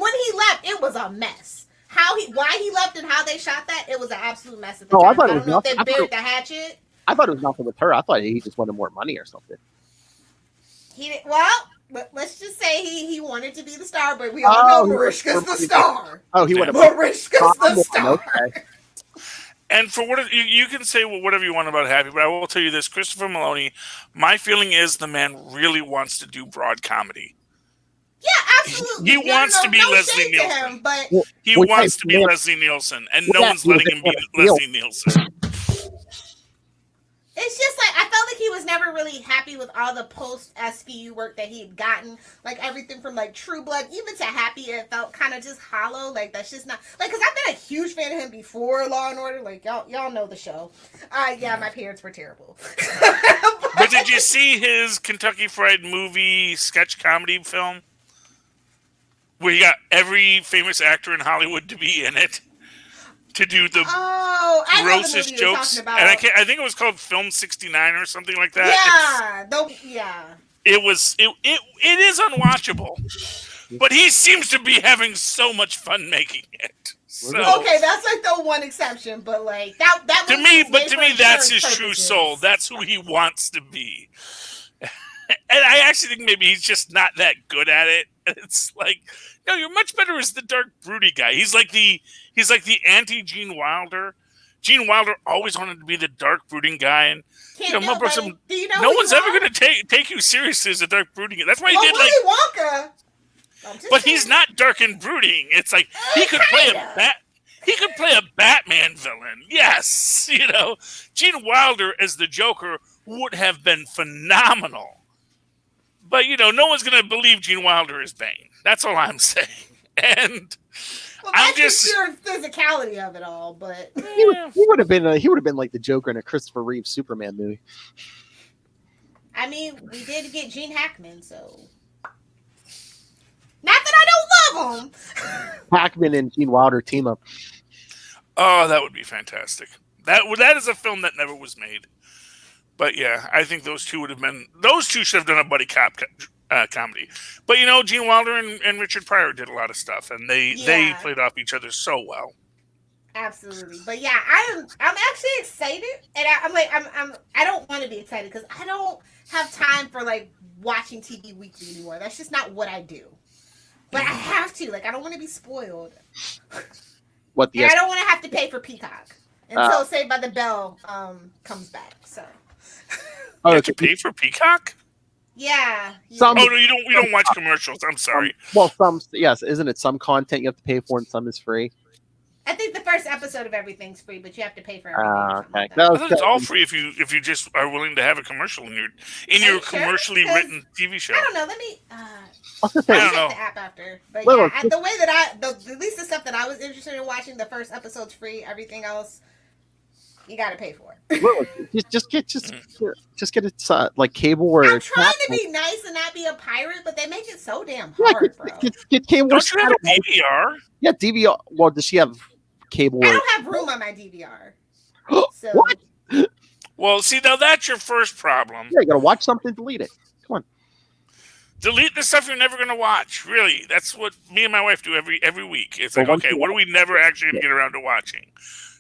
when he left, it was a mess. Why he left and how they shot that, it was an absolute mess at the time. I don't know if they buried the hatchet. I thought it was nothing with her. I thought he just wanted more money or something. Let's just say he wanted to be the star, but we all know Mariska's the star. Oh, he wanted Mariska's the star. Okay. And for what you can say whatever you want about Happy, but I will tell you this, Christopher Maloney, my feeling is the man really wants to do broad comedy. Yeah, absolutely. He wants to be Leslie Nielsen. He wants to be Leslie Nielsen, and no one's letting him be Leslie Nielsen. It's just like, I felt like he was never really happy with all the post-SVU work that he had gotten. Like, everything from, like, True Blood, even to Happy, it felt kind of just hollow. Like, that's just not... Like, because I've been a huge fan of him before Law and Order. Like, y'all know the show. Yeah, my parents were terrible. But did you see his Kentucky Fried Movie sketch comedy film? Where you got every famous actor in Hollywood to be in it. To do the grossest jokes, and I think it was called Film 69 or something like that. Yeah, It is unwatchable, but he seems to be having so much fun making it. So, okay, that's like the one exception, but like that to me, that's his true soul. That's who he wants to be. And I actually think maybe he's just not that good at it. It's like, no, you're much better as the dark, broody guy. He's like the anti-Gene Wilder. Gene Wilder always wanted to be the dark, brooding guy, and no one's ever going to take you seriously as a dark, brooding guy. That's why he did Willy Wonka. But he's not dark and brooding. It's like he could play a Batman villain. Yes, Gene Wilder as the Joker would have been phenomenal. But, no one's going to believe Gene Wilder is Bane. That's all I'm saying. And I'm just pure physicality of it all, but he would have been like the Joker in a Christopher Reeve Superman movie. I mean, we did get Gene Hackman, so of them. Hackman and Gene Wilder team up. Oh, that would be fantastic. That is a film that never was made. But yeah, I think those two should have done a buddy cop comedy. But Gene Wilder and Richard Pryor did a lot of stuff, and they played off each other so well. Absolutely. But yeah, I'm actually excited, and I don't want to be excited because I don't have time for like watching TV weekly anymore. That's just not what I do. But I have to. Like, I don't want to be spoiled. I don't want to have to pay for Peacock until Saved by the Bell comes back. So. You have to pay for Peacock? Yeah. You don't watch commercials. I'm sorry. Isn't it some content you have to pay for and some is free? I think the first episode of everything's free, but you have to pay for everything. Okay. I thought it's all free if you just are willing to have a commercial in your commercially written TV show. I don't know. Let me. I don't know. The app after, but the way that at least the stuff that I was interested in watching, the first episode's free. Everything else, you got to pay for. just get it like cable or. I'm trying to be nice and not be a pirate, but they make it so damn hard, bro. Get cable. Don't you have a DVR? Yeah, DVR. Well, does she have cable? I don't have room on my DVR. So. What? Well, see, now that's your first problem. Yeah, you gotta watch something, delete it. Come on. Delete the stuff you're never gonna watch. Really, that's what me and my wife do every week. It's like, okay, what are we never actually gonna get around to watching?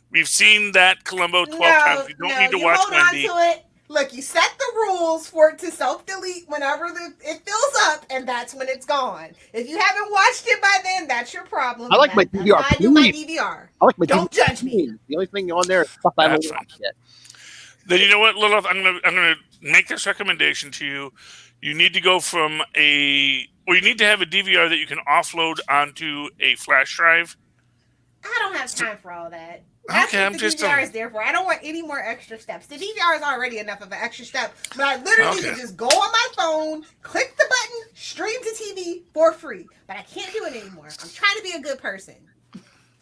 We've seen that Columbo 12 times. You don't need to watch Wendy. Hold on to it. Look, you set the rules for it to self-delete whenever it fills up, and that's when it's gone. If you haven't watched it by then, that's your problem. I like my DVR. I do my DVR. I like my Don't DVR. judge me. The only thing on there is stuff I haven't watched yet. Then you know what, Lilith? I'm gonna make this recommendation to you. You need to go you need to have a DVR that you can offload onto a flash drive. I don't have time for all that. That's what the DVR is there for. I don't want any more extra steps. The DVR is already enough of an extra step, but I literally can just go on my phone, click the button, stream to TV for free. But I can't do it anymore. I'm trying to be a good person.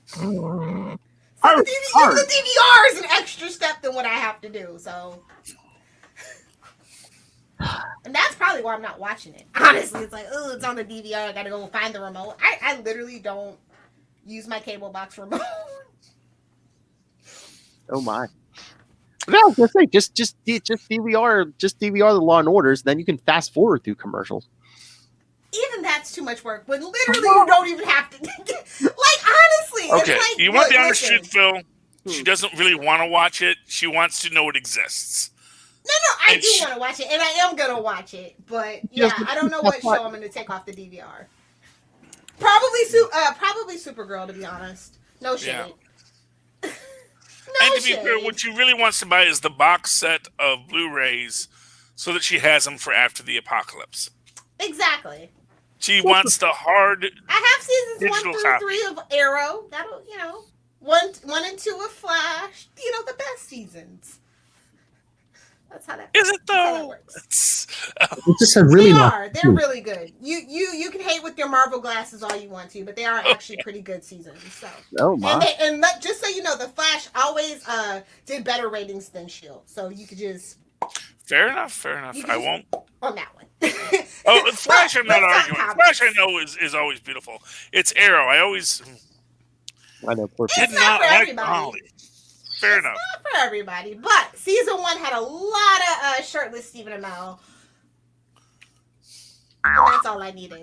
So the DVR is an extra step than what I have to do. So, and that's probably why I'm not watching it. Honestly, it's like, oh, it's on the DVR. I gotta go find the remote. I literally don't use my cable box remote. Oh my! No, I was gonna say just DVR the Law and Orders. Then you can fast forward through commercials. Even that's too much work. When literally you don't even have to. Like honestly, okay. It's like, you want the honest truth, Phil? She doesn't really want to watch it. She wants to know it exists. No, I do want to watch it, and I am gonna watch it. But yeah, I don't know what show I'm gonna take off the DVR. Probably Supergirl, to be honest. No shade. Yeah. And to be fair, what she really wants to buy is the box set of Blu-rays so that she has them for after the apocalypse. Exactly. She wants the hard. I have seasons 1 through copy. 3 of Arrow. That'll, 1 and 2 of Flash. The best seasons. That's how that is. It though? Works. They're really good. You can hate with your Marvel glasses all you want to, but they are actually pretty good seasons. So. Oh my! And just so you know, the Flash always did better ratings than Shield. So you could just. Fair enough. I won't. On that one. Flash, I'm not arguing. Flash, I know is always beautiful. It's Arrow. I know. It's not for everybody. Fair enough. Not for everybody, but season 1 had a lot of shirtless Stephen Amell. And that's all I needed.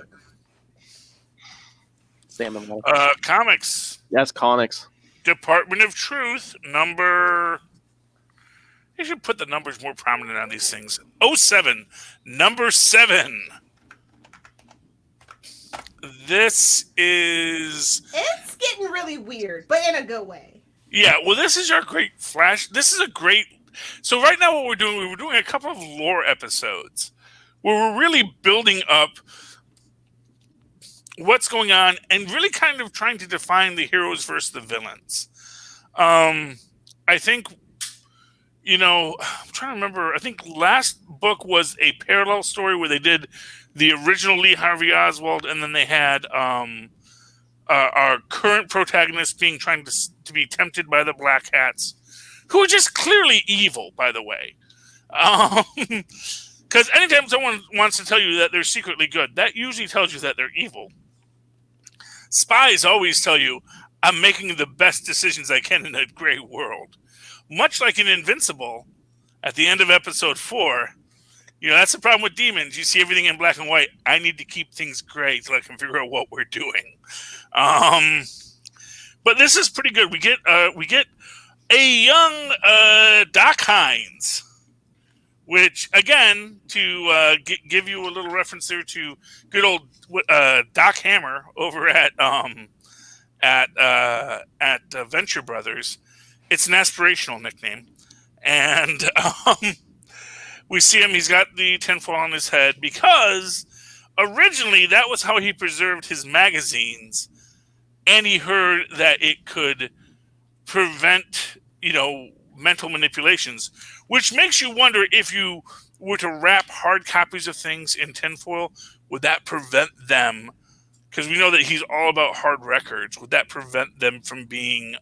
Comics. Yes, comics. Department of Truth number. You should put the numbers more prominent on these things. 07, number 7. This is. It's getting really weird, but in a good way. Yeah, well, this is our great Flash. This is a great. So right now, what we're doing a couple of lore episodes where we're really building up what's going on and really kind of trying to define the heroes versus the villains. I think, I'm trying to remember. I think last book was a parallel story where they did the original Lee Harvey Oswald, and then they had our current protagonist trying to be tempted by the Black Hats, who are just clearly evil, by the way. Because anytime someone wants to tell you that they're secretly good, that usually tells you that they're evil. Spies always tell you, I'm making the best decisions I can in a gray world. Much like in Invincible, at the end of episode 4, that's the problem with demons. You see everything in black and white. I need to keep things gray so I can figure out what we're doing. But this is pretty good. We get a young Doc Hines, which, again, to give you a little reference there to good old Doc Hammer over at Venture Brothers. It's an aspirational nickname. And we see him. He's got the tinfoil on his head because originally that was how he preserved his magazines. And he heard that it could prevent, mental manipulations, which makes you wonder if you were to wrap hard copies of things in tinfoil, would that prevent them? Because we know that he's all about hard records. Would that prevent them from being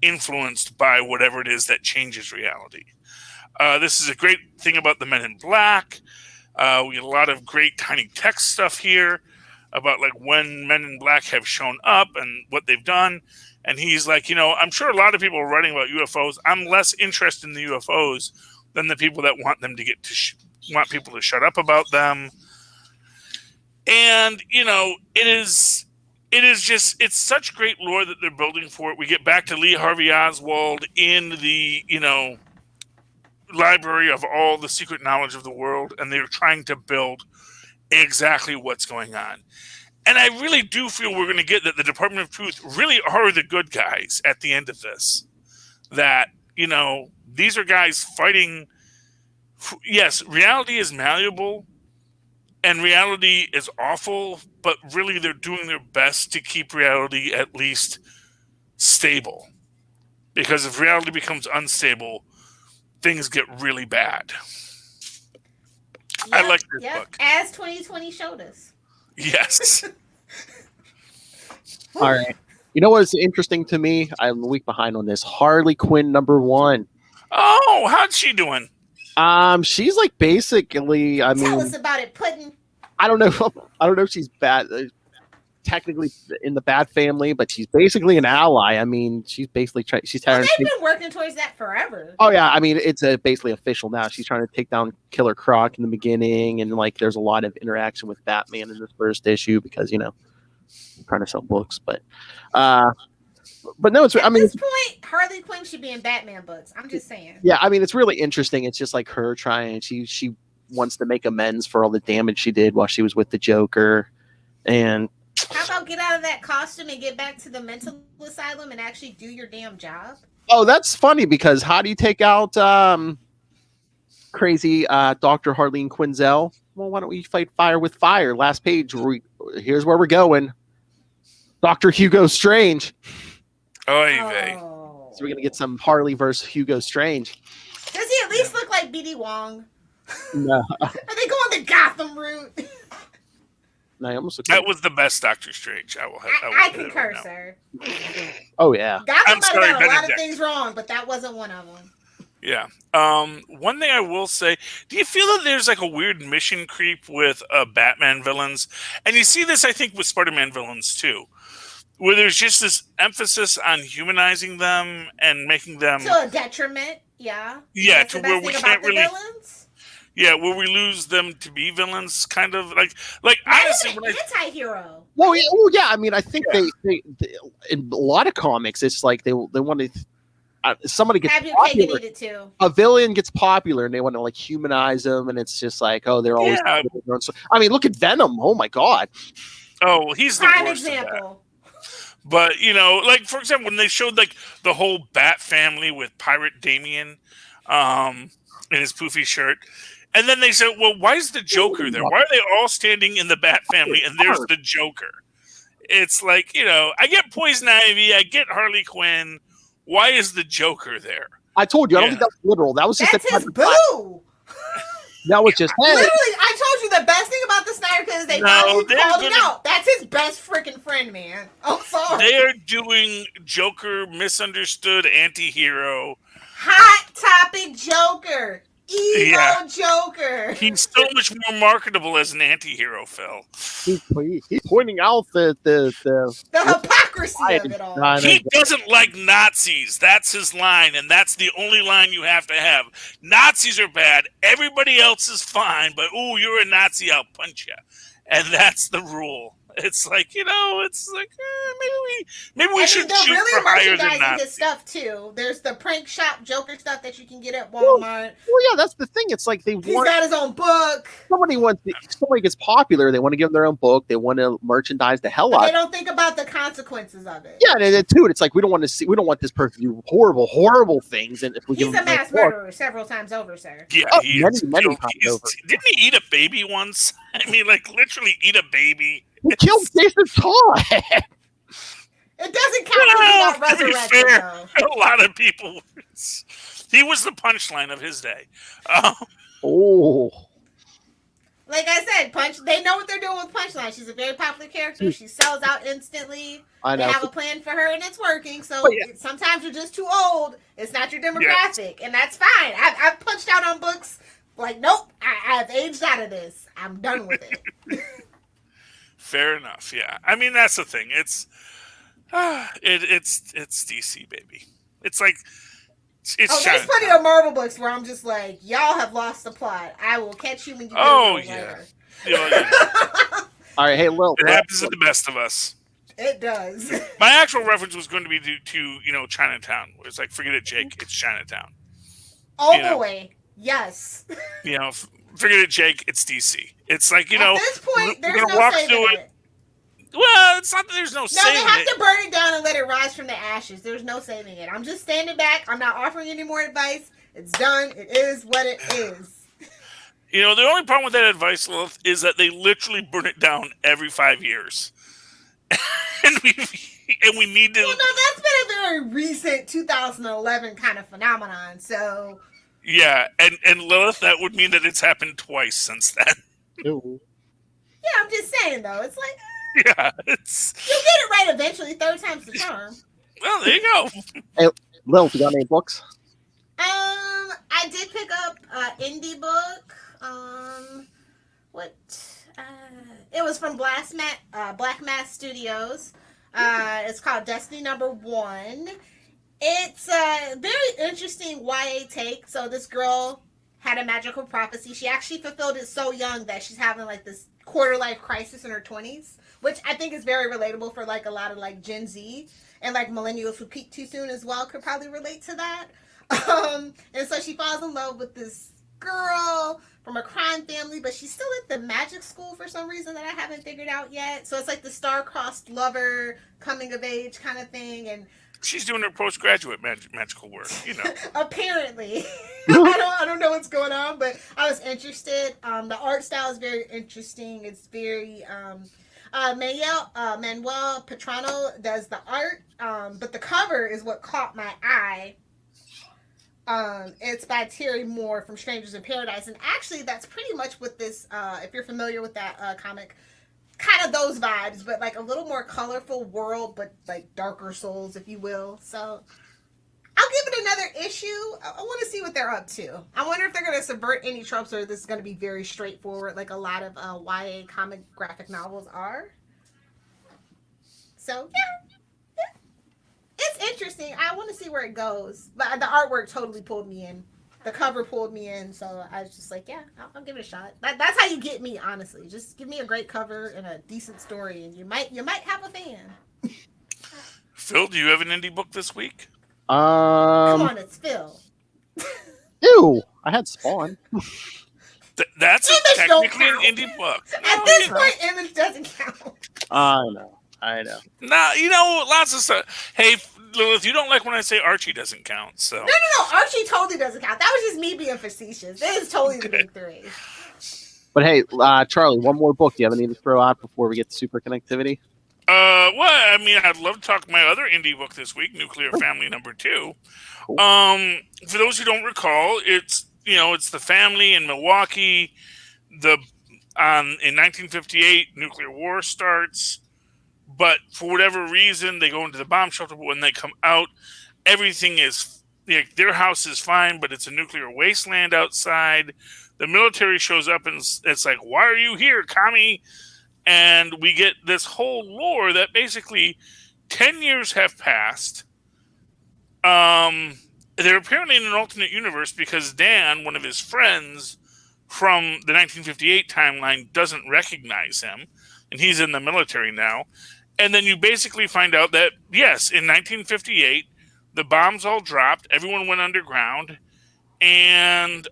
influenced by whatever it is that changes reality? This is a great thing about the Men in Black. We get a lot of great tiny text stuff here about like when Men in Black have shown up and what they've done. And he's like, I'm sure a lot of people are writing about UFOs. I'm less interested in the UFOs than the people that want them to want people to shut up about them. And, it's such great lore that they're building for it. We get back to Lee Harvey Oswald in the, library of all the secret knowledge of the world. And they're trying to build exactly what's going on. And I really do feel we're going to get that the Department of Truth really are the good guys at the end of this. That, these are guys fighting. Yes, reality is malleable and reality is awful, but really they're doing their best to keep reality at least stable. Because if reality becomes unstable, things get really bad. I like this book. As 2020 showed us. Yes. All right. You know what's interesting to me? I'm a week behind on this. Harley Quinn #1. Oh, how's she doing? She's like basically. Tell us about it, Puddin'. I don't know. I don't know if she's bad. Technically in the bad family, but she's basically an ally. I mean, she's basically trying. She's tired. They've been working towards that forever. Oh yeah, I mean, it's basically official now. She's trying to take down Killer Croc in the beginning, and like, there's a lot of interaction with Batman in this first issue because I'm trying to sell books, but no, it's. At this point, Harley Quinn should be in Batman books. I'm just saying. Yeah, I mean, it's really interesting. It's just like her trying. She wants to make amends for all the damage she did while she was with the Joker, and. How about get out of that costume and get back to the mental asylum and actually do your damn job? Oh, that's funny because how do you take out crazy Dr. Harleen Quinzel? Well, why don't we fight fire with fire? Last page. Here's where we're going. Dr. Hugo Strange. Oh. So we're going to get some Harley versus Hugo Strange. Does he at least look like BD Wong? No. Are they going the Gotham route? That was the best Doctor Strange. I concur, sir. Oh yeah. Gotham might have got a lot of things wrong, but that wasn't one of them. Yeah. One thing I will say: do you feel that there's like a weird mission creep with Batman villains? And you see this, I think, with Spider-Man villains too, where there's just this emphasis on humanizing them and making them to a detriment. Yeah. Yeah. That's to where we can't really. Villains? Yeah, where we lose them to be villains, kind of like honestly, when anti-hero. Well, yeah. I mean, I think they in a lot of comics, it's like they want to somebody gets popular. A villain gets popular, and they want to like humanize them, and it's just like, oh, they're always. Yeah. I mean, look at Venom. Oh my God. Oh, he's the prime worst example. But like for example, when they showed like the whole Bat family with Pirate Damien, in his poofy shirt. And then they said, well, why is the Joker there? Why are they all standing in the Bat family and there's the Joker? It's like, I get Poison Ivy, I get Harley Quinn. Why is the Joker there? I told you, I don't think that's literal. That was just his boo. That was just, hey. Literally, I told you the best thing about the Snyder Cut is they called him out. That's his best freaking friend, man. I'm sorry. They are doing Joker misunderstood anti-hero. Hot topic Joker. Emo Joker. He's so much more marketable as an anti-hero, Phil. He's pointing out the hypocrisy of it all. He doesn't like Nazis. That's his line, and that's the only line you have to have. Nazis are bad. Everybody else is fine, but ooh, you're a Nazi, I'll punch you. And that's the rule. It's like, it's like maybe we should shoot really for higher than merchandising Nazis. his stuff too. There's the prank shop Joker stuff that you can get at Walmart. Well, yeah, that's the thing. It's like He's got his own book. Somebody gets popular. They want to give them their own book. They want to merchandise the hell out. They don't think about the consequences of it. Yeah, and too. It's like we don't want this person to do horrible things. And if we he's a mass murderer several times over, sir. Yeah, many times over. Didn't he eat a baby once? I mean, like literally eat a baby. He killed Jason Todd. It doesn't count as resurrection, though. A lot of people. He was the punchline of his day. Like I said, they know what they're doing with Punchline. She's a very popular character. She sells out instantly. I know. They have a plan for her, and it's working. So sometimes you're just too old. It's not your demographic, and that's fine. I've punched out on books. Like, nope, I've aged out of this. I'm done with it. Fair enough. Yeah, I mean that's the thing. It's DC, baby. It's like it's. There's plenty of Marvel books where I'm just like, y'all have lost the plot. I will catch you when you. Yeah. All right, hey, Lil. It happens to the best of us. It does. My actual reference was going to be to Chinatown. Where it's like, forget it, Jake. It's Chinatown. Oh boy, yes. Forget it, Jake. It's DC. It's like, at this point, there's we're gonna no walk saving through it. Well, it's not that there's no saving it. No, they have to burn it down and let it rise from the ashes. There's no saving it. I'm just standing back. I'm not offering any more advice. It's done. It is what it is. The only problem with that advice, Lilith, is that they literally burn it down every 5 years. and we need to... Well, no, that's been a very recent 2011 kind of phenomenon, so... Yeah, and Lilith, that would mean that it's happened twice since then. Ew. Yeah, I'm just saying, though. It's like... Yeah, it's... You'll get it right eventually. Third time's the charm. Well, there you go. Hey, Lil, you got any books? I did pick up an indie book. It was from Black Mass Studios. It's called Destiny Number 1. It's a very interesting YA take. So this girl had a magical prophecy. She actually fulfilled it so young that she's having like this quarter-life crisis in her 20s, which I think is very relatable for like a lot of like Gen Z and like millennials who peak too soon as well could probably relate to that. And so she falls in love with this girl from a crime family, but she's still at the magic school for some reason that I haven't figured out yet. So it's like the star-crossed lover coming of age kind of thing. And she's doing her postgraduate magical work, Apparently. I don't know what's going on, but I was interested. The art style is very interesting. It's very Manuel Petrano does the art, but the cover is what caught my eye. It's by Terry Moore from Strangers in Paradise, and actually that's pretty much what this, if you're familiar with that comic, kind of those vibes, but like a little more colorful world, but like darker souls, if you will. So I'll give it another issue. I want to see what they're up to. I wonder if they're going to subvert any tropes, or this is going to be very straightforward, like a lot of YA comic graphic novels are. So yeah. It's interesting. I want to see where it goes. But the artwork totally pulled me in. The cover pulled me in. So I was just like, yeah, I'll give it a shot. That's how you get me, honestly. Just give me a great cover and a decent story, and you might have a fan. Phil, do you have an indie book this week? Come on, it's Phil. Ew, I had Spawn. That's technically an indie book. At this point, Image doesn't count. I know. Nah, lots of stuff. Hey, Lilith, you don't like when I say Archie doesn't count, so... No, Archie totally doesn't count. That was just me being facetious. This is totally the big three. But hey, Charlie, one more book. Do you have any to throw out before we get to super connectivity? Well, I mean, I'd love to talk my other indie book this week, Nuclear Family number 2. Cool. For those who don't recall, it's the family in Milwaukee. In 1958, nuclear war starts. But for whatever reason, they go into the bomb shelter. But when they come out, everything is, their house is fine, but it's a nuclear wasteland outside. The military shows up and it's like, why are you here, commie? And we get this whole lore that basically 10 years have passed. They're apparently in an alternate universe because Dan, one of his friends from the 1958 timeline, doesn't recognize him. And he's in the military now. And then you basically find out that, yes, in 1958, the bombs all dropped. Everyone went underground. And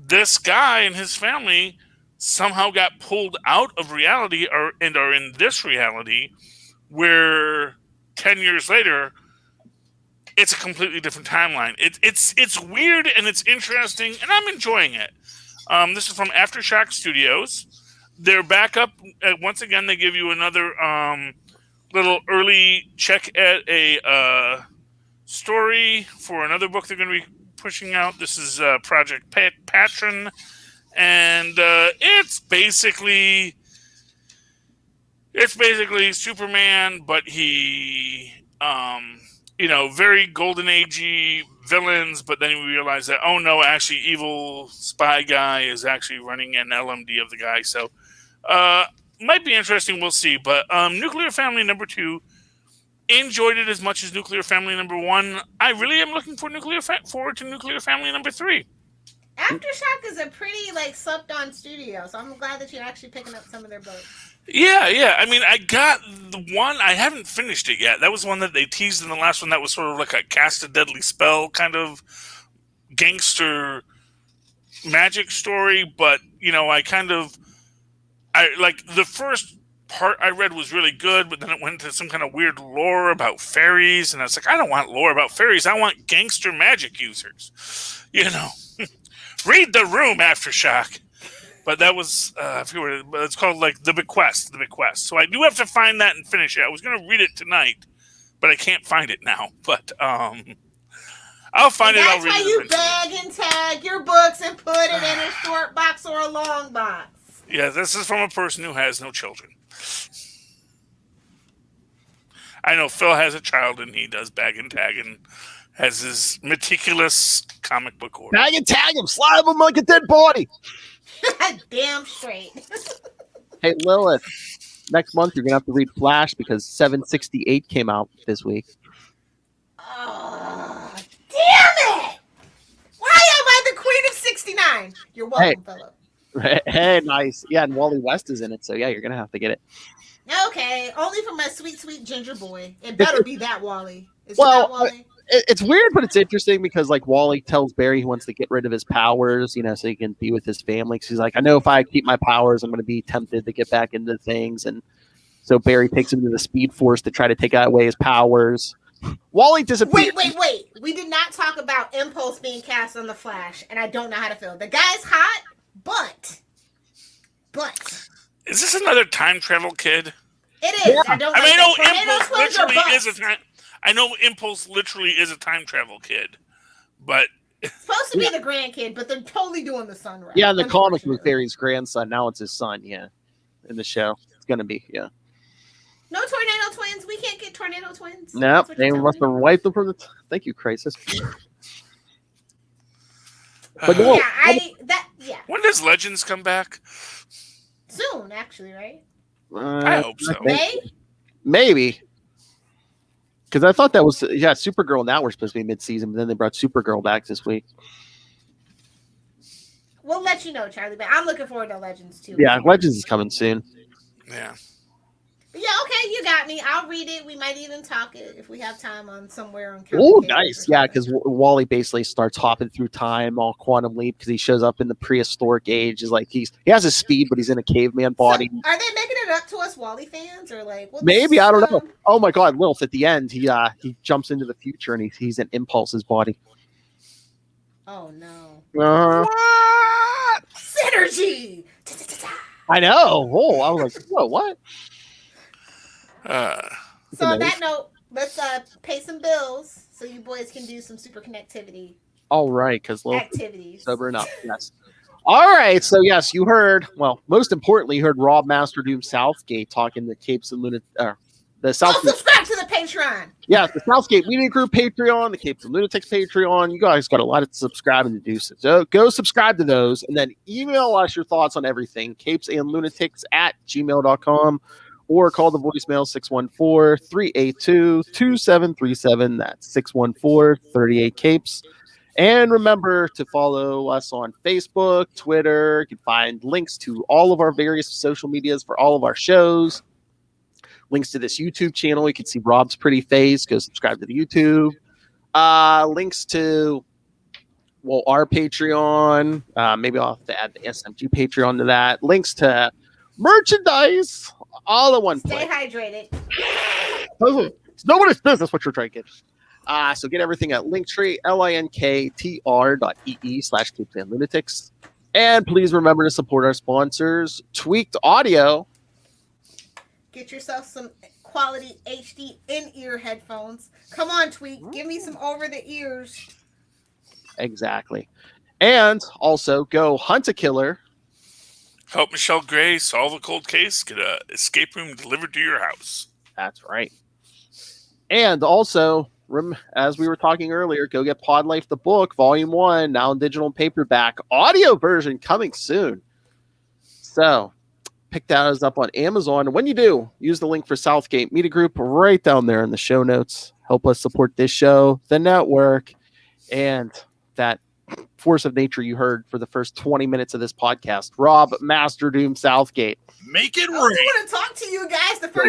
this guy and his family somehow got pulled out of reality and are in this reality where 10 years later, it's a completely different timeline. It's weird and it's interesting, and I'm enjoying it. This is from Aftershock Studios. They're back up. Once again, they give you another little early check at a story for another book they're going to be pushing out. This is Project Patron, and it's basically Superman, but he, very golden agey villains. But then we realize that, oh no, actually, evil spy guy is actually running an LMD of the guy. So, might be interesting. We'll see. But Nuclear Family #2. Enjoyed it as much as Nuclear Family #1. I really am looking forward to Nuclear Family #3. Aftershock is a pretty slept on studio, so I'm glad that you're actually picking up some of their books. Yeah. I mean, I got the one. I haven't finished it yet. That was one that they teased in the last one. That was sort of like a cast a deadly spell kind of gangster magic story. But I like the first part I read was really good, but then it went to some kind of weird lore about fairies, and I was like, I don't want lore about fairies. I want gangster magic users. Read the room, Aftershock. But that was it's called The Bequest. The Bequest. So I do have to find that and finish it. I was going to read it tonight, but I can't find it now. But I'll find it. I'll read it. That's why you bag and tag your books and put it in a short box or a long box. Yeah, this is from a person who has no children. I know Phil has a child and he does bag and tag and has his meticulous comic book order. Bag and tag him, slide him like a dead body. Damn straight. Hey, Lilith, next month you're going to have to read Flash because 768 came out this week. Oh, damn it! Why am I the queen of 69? You're welcome, Philip. Hey, nice. Yeah, and Wally West is in it, so yeah, you're going to have to get it. Okay, only for my sweet, sweet ginger boy. It better be that Wally. Is it that Wally? It's weird, but it's interesting because Wally tells Barry he wants to get rid of his powers, so he can be with his family. Because he's like, I know if I keep my powers, I'm going to be tempted to get back into things. And so Barry takes him to the Speed Force to try to take away his powers. Wally disappears. Wait. We did not talk about Impulse being cast on the Flash, and I don't know how to feel. The guy's hot, but. Is this another time travel kid? It is. Yeah. I know Impulse literally is a time. I know Impulse literally is a time travel kid, but it's supposed to be the grandkid, but they're totally doing the son right. Yeah, in the comic was Barry's grandson. Now it's his son. Yeah, in the show, it's gonna be No tornado twins. We can't get tornado twins. No, they must have wiped them from the. Thank you, Crisis. But no, When does Legends come back? Soon, actually, right? I hope so. Maybe. Because I thought that was Supergirl. Now we're supposed to be mid-season, but then they brought Supergirl back this week. We'll let you know, Charlie. But I'm looking forward to Legends too. Yeah, Legends is coming soon. Yeah. But yeah, okay, you got me. I'll read it. We might even talk it if we have time on somewhere on. Oh, nice. Yeah, because Wally basically starts hopping through time, all quantum leap, because he shows up in the prehistoric age. Is like he has his speed, but he's in a caveman body. So are they making it up to us Wally fans, or maybe I don't know? Oh my God, Lilith! At the end, he jumps into the future and he's in Impulse's body. Oh no! What? Synergy! I know. Oh, I was like, whoa, what? So on that note, let's pay some bills so you boys can do some super connectivity. All right, because activities sober enough. Yes. All right, so yes, you heard. Well, most importantly, you heard Rob Master Doom Southgate talking to Capes and the Southgate. Subscribe to the Patreon. Yeah, the Southgate Media Group Patreon, the Capes and Lunatics Patreon. You guys got a lot of subscribing to do. So go subscribe to those and then email us your thoughts on everything. capesandlunatics@gmail.com or call the voicemail 614-382-2737. That's 614-38-CAPES. And remember to follow us on Facebook, Twitter. You can find links to all of our various social medias for all of our shows. Links to this YouTube channel. You can see Rob's pretty face. Go subscribe to the YouTube. Links to, our Patreon. Maybe I'll have to add the SMG Patreon to that. Links to merchandise. All in one place. Stay hydrated. It's nobody's business what you're drinking. So get everything at Linktree, linktr.ee/capesandlunatics. And please remember to support our sponsors, Tweaked Audio. Get yourself some quality HD in-ear headphones. Come on, Tweak. Give me some over the ears. Exactly. And also go hunt a killer. Help Michelle Gray solve a cold case. Get a escape room delivered to your house. That's right. And also, as we were talking earlier, go get Pod Life the book, Volume 1, now in digital and paperback. Audio version coming soon. So pick that up on Amazon. And when you do, use the link for Southgate Media Group right down there in the show notes. Help us support this show, the network, and that force of nature you heard for the first 20 minutes of this podcast. Rob, Master Doom Southgate. Make it I rain. want to talk to you guys for 5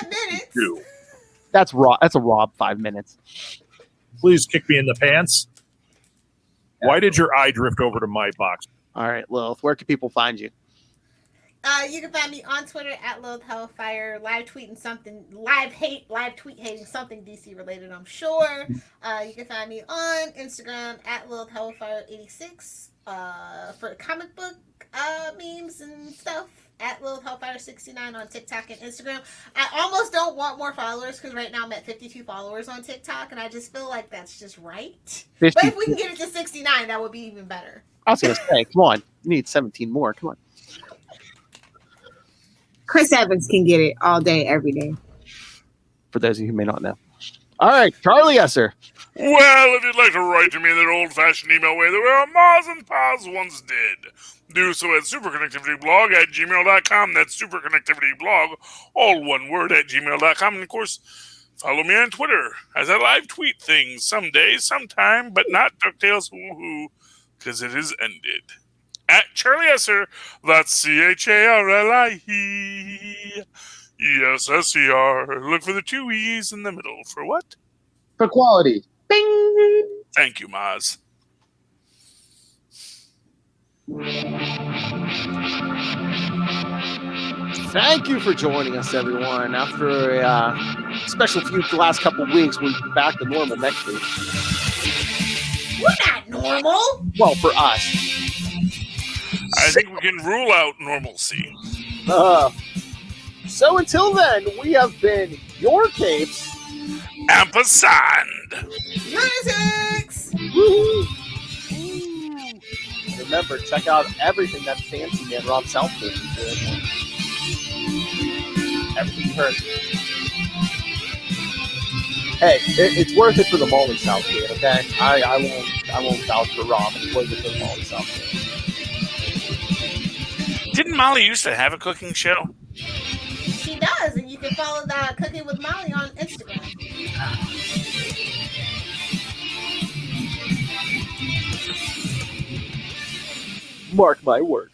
minutes. That's Rob. That's a Rob 5 minutes. Please kick me in the pants. Why did your eye drift over to my box? All right, Lilith, where can people find you? You can find me on Twitter at Lilith Hellfire, live tweet hating something DC related, I'm sure. You can find me on Instagram at Lilith Hellfire 86 for comic book memes and stuff. At Lilith Hellfire 69 on TikTok and Instagram. I almost don't want more followers because right now I'm at 52 followers on TikTok, and I just feel like that's just right. 50. But if we can get it to 69, that would be even better. I was going to say, come on, you need 17 more. Come on. Chris Evans can get it all day, every day. For those of you who may not know. All right, Charlie Esser. Well, if you'd like to write to me in that old-fashioned email way the way our Mars and Paz once did, do so at superconnectivityblog@gmail.com. That's superconnectivityblog, all one word, at gmail.com. And, of course, follow me on Twitter as I live tweet things someday, sometime, but not DuckTales, because it is ended. At Charlie Esser, that's CHARLIE. Yes, SER. Look for the 2 E's in the middle. For what? For quality. Bing! Thank you, Maz. Thank you for joining us, everyone. After a special few the last couple weeks, we'll be back to normal next week. We're not normal. Well, for us. I think we can rule out normalcy. So until then, we have been your Capes. Ampersand. Lunatics. Woo-hoo. Remember, check out everything that fancy man Rob Southgate is doing. Everything you heard. Hey, it's worth it for the Molly Southgate, okay? I won't vouch for Rob. It's worth it for the Molly Southgate. Didn't Molly used to have a cooking show? She does, and you can follow the Cooking with Molly on Instagram. Mark my words.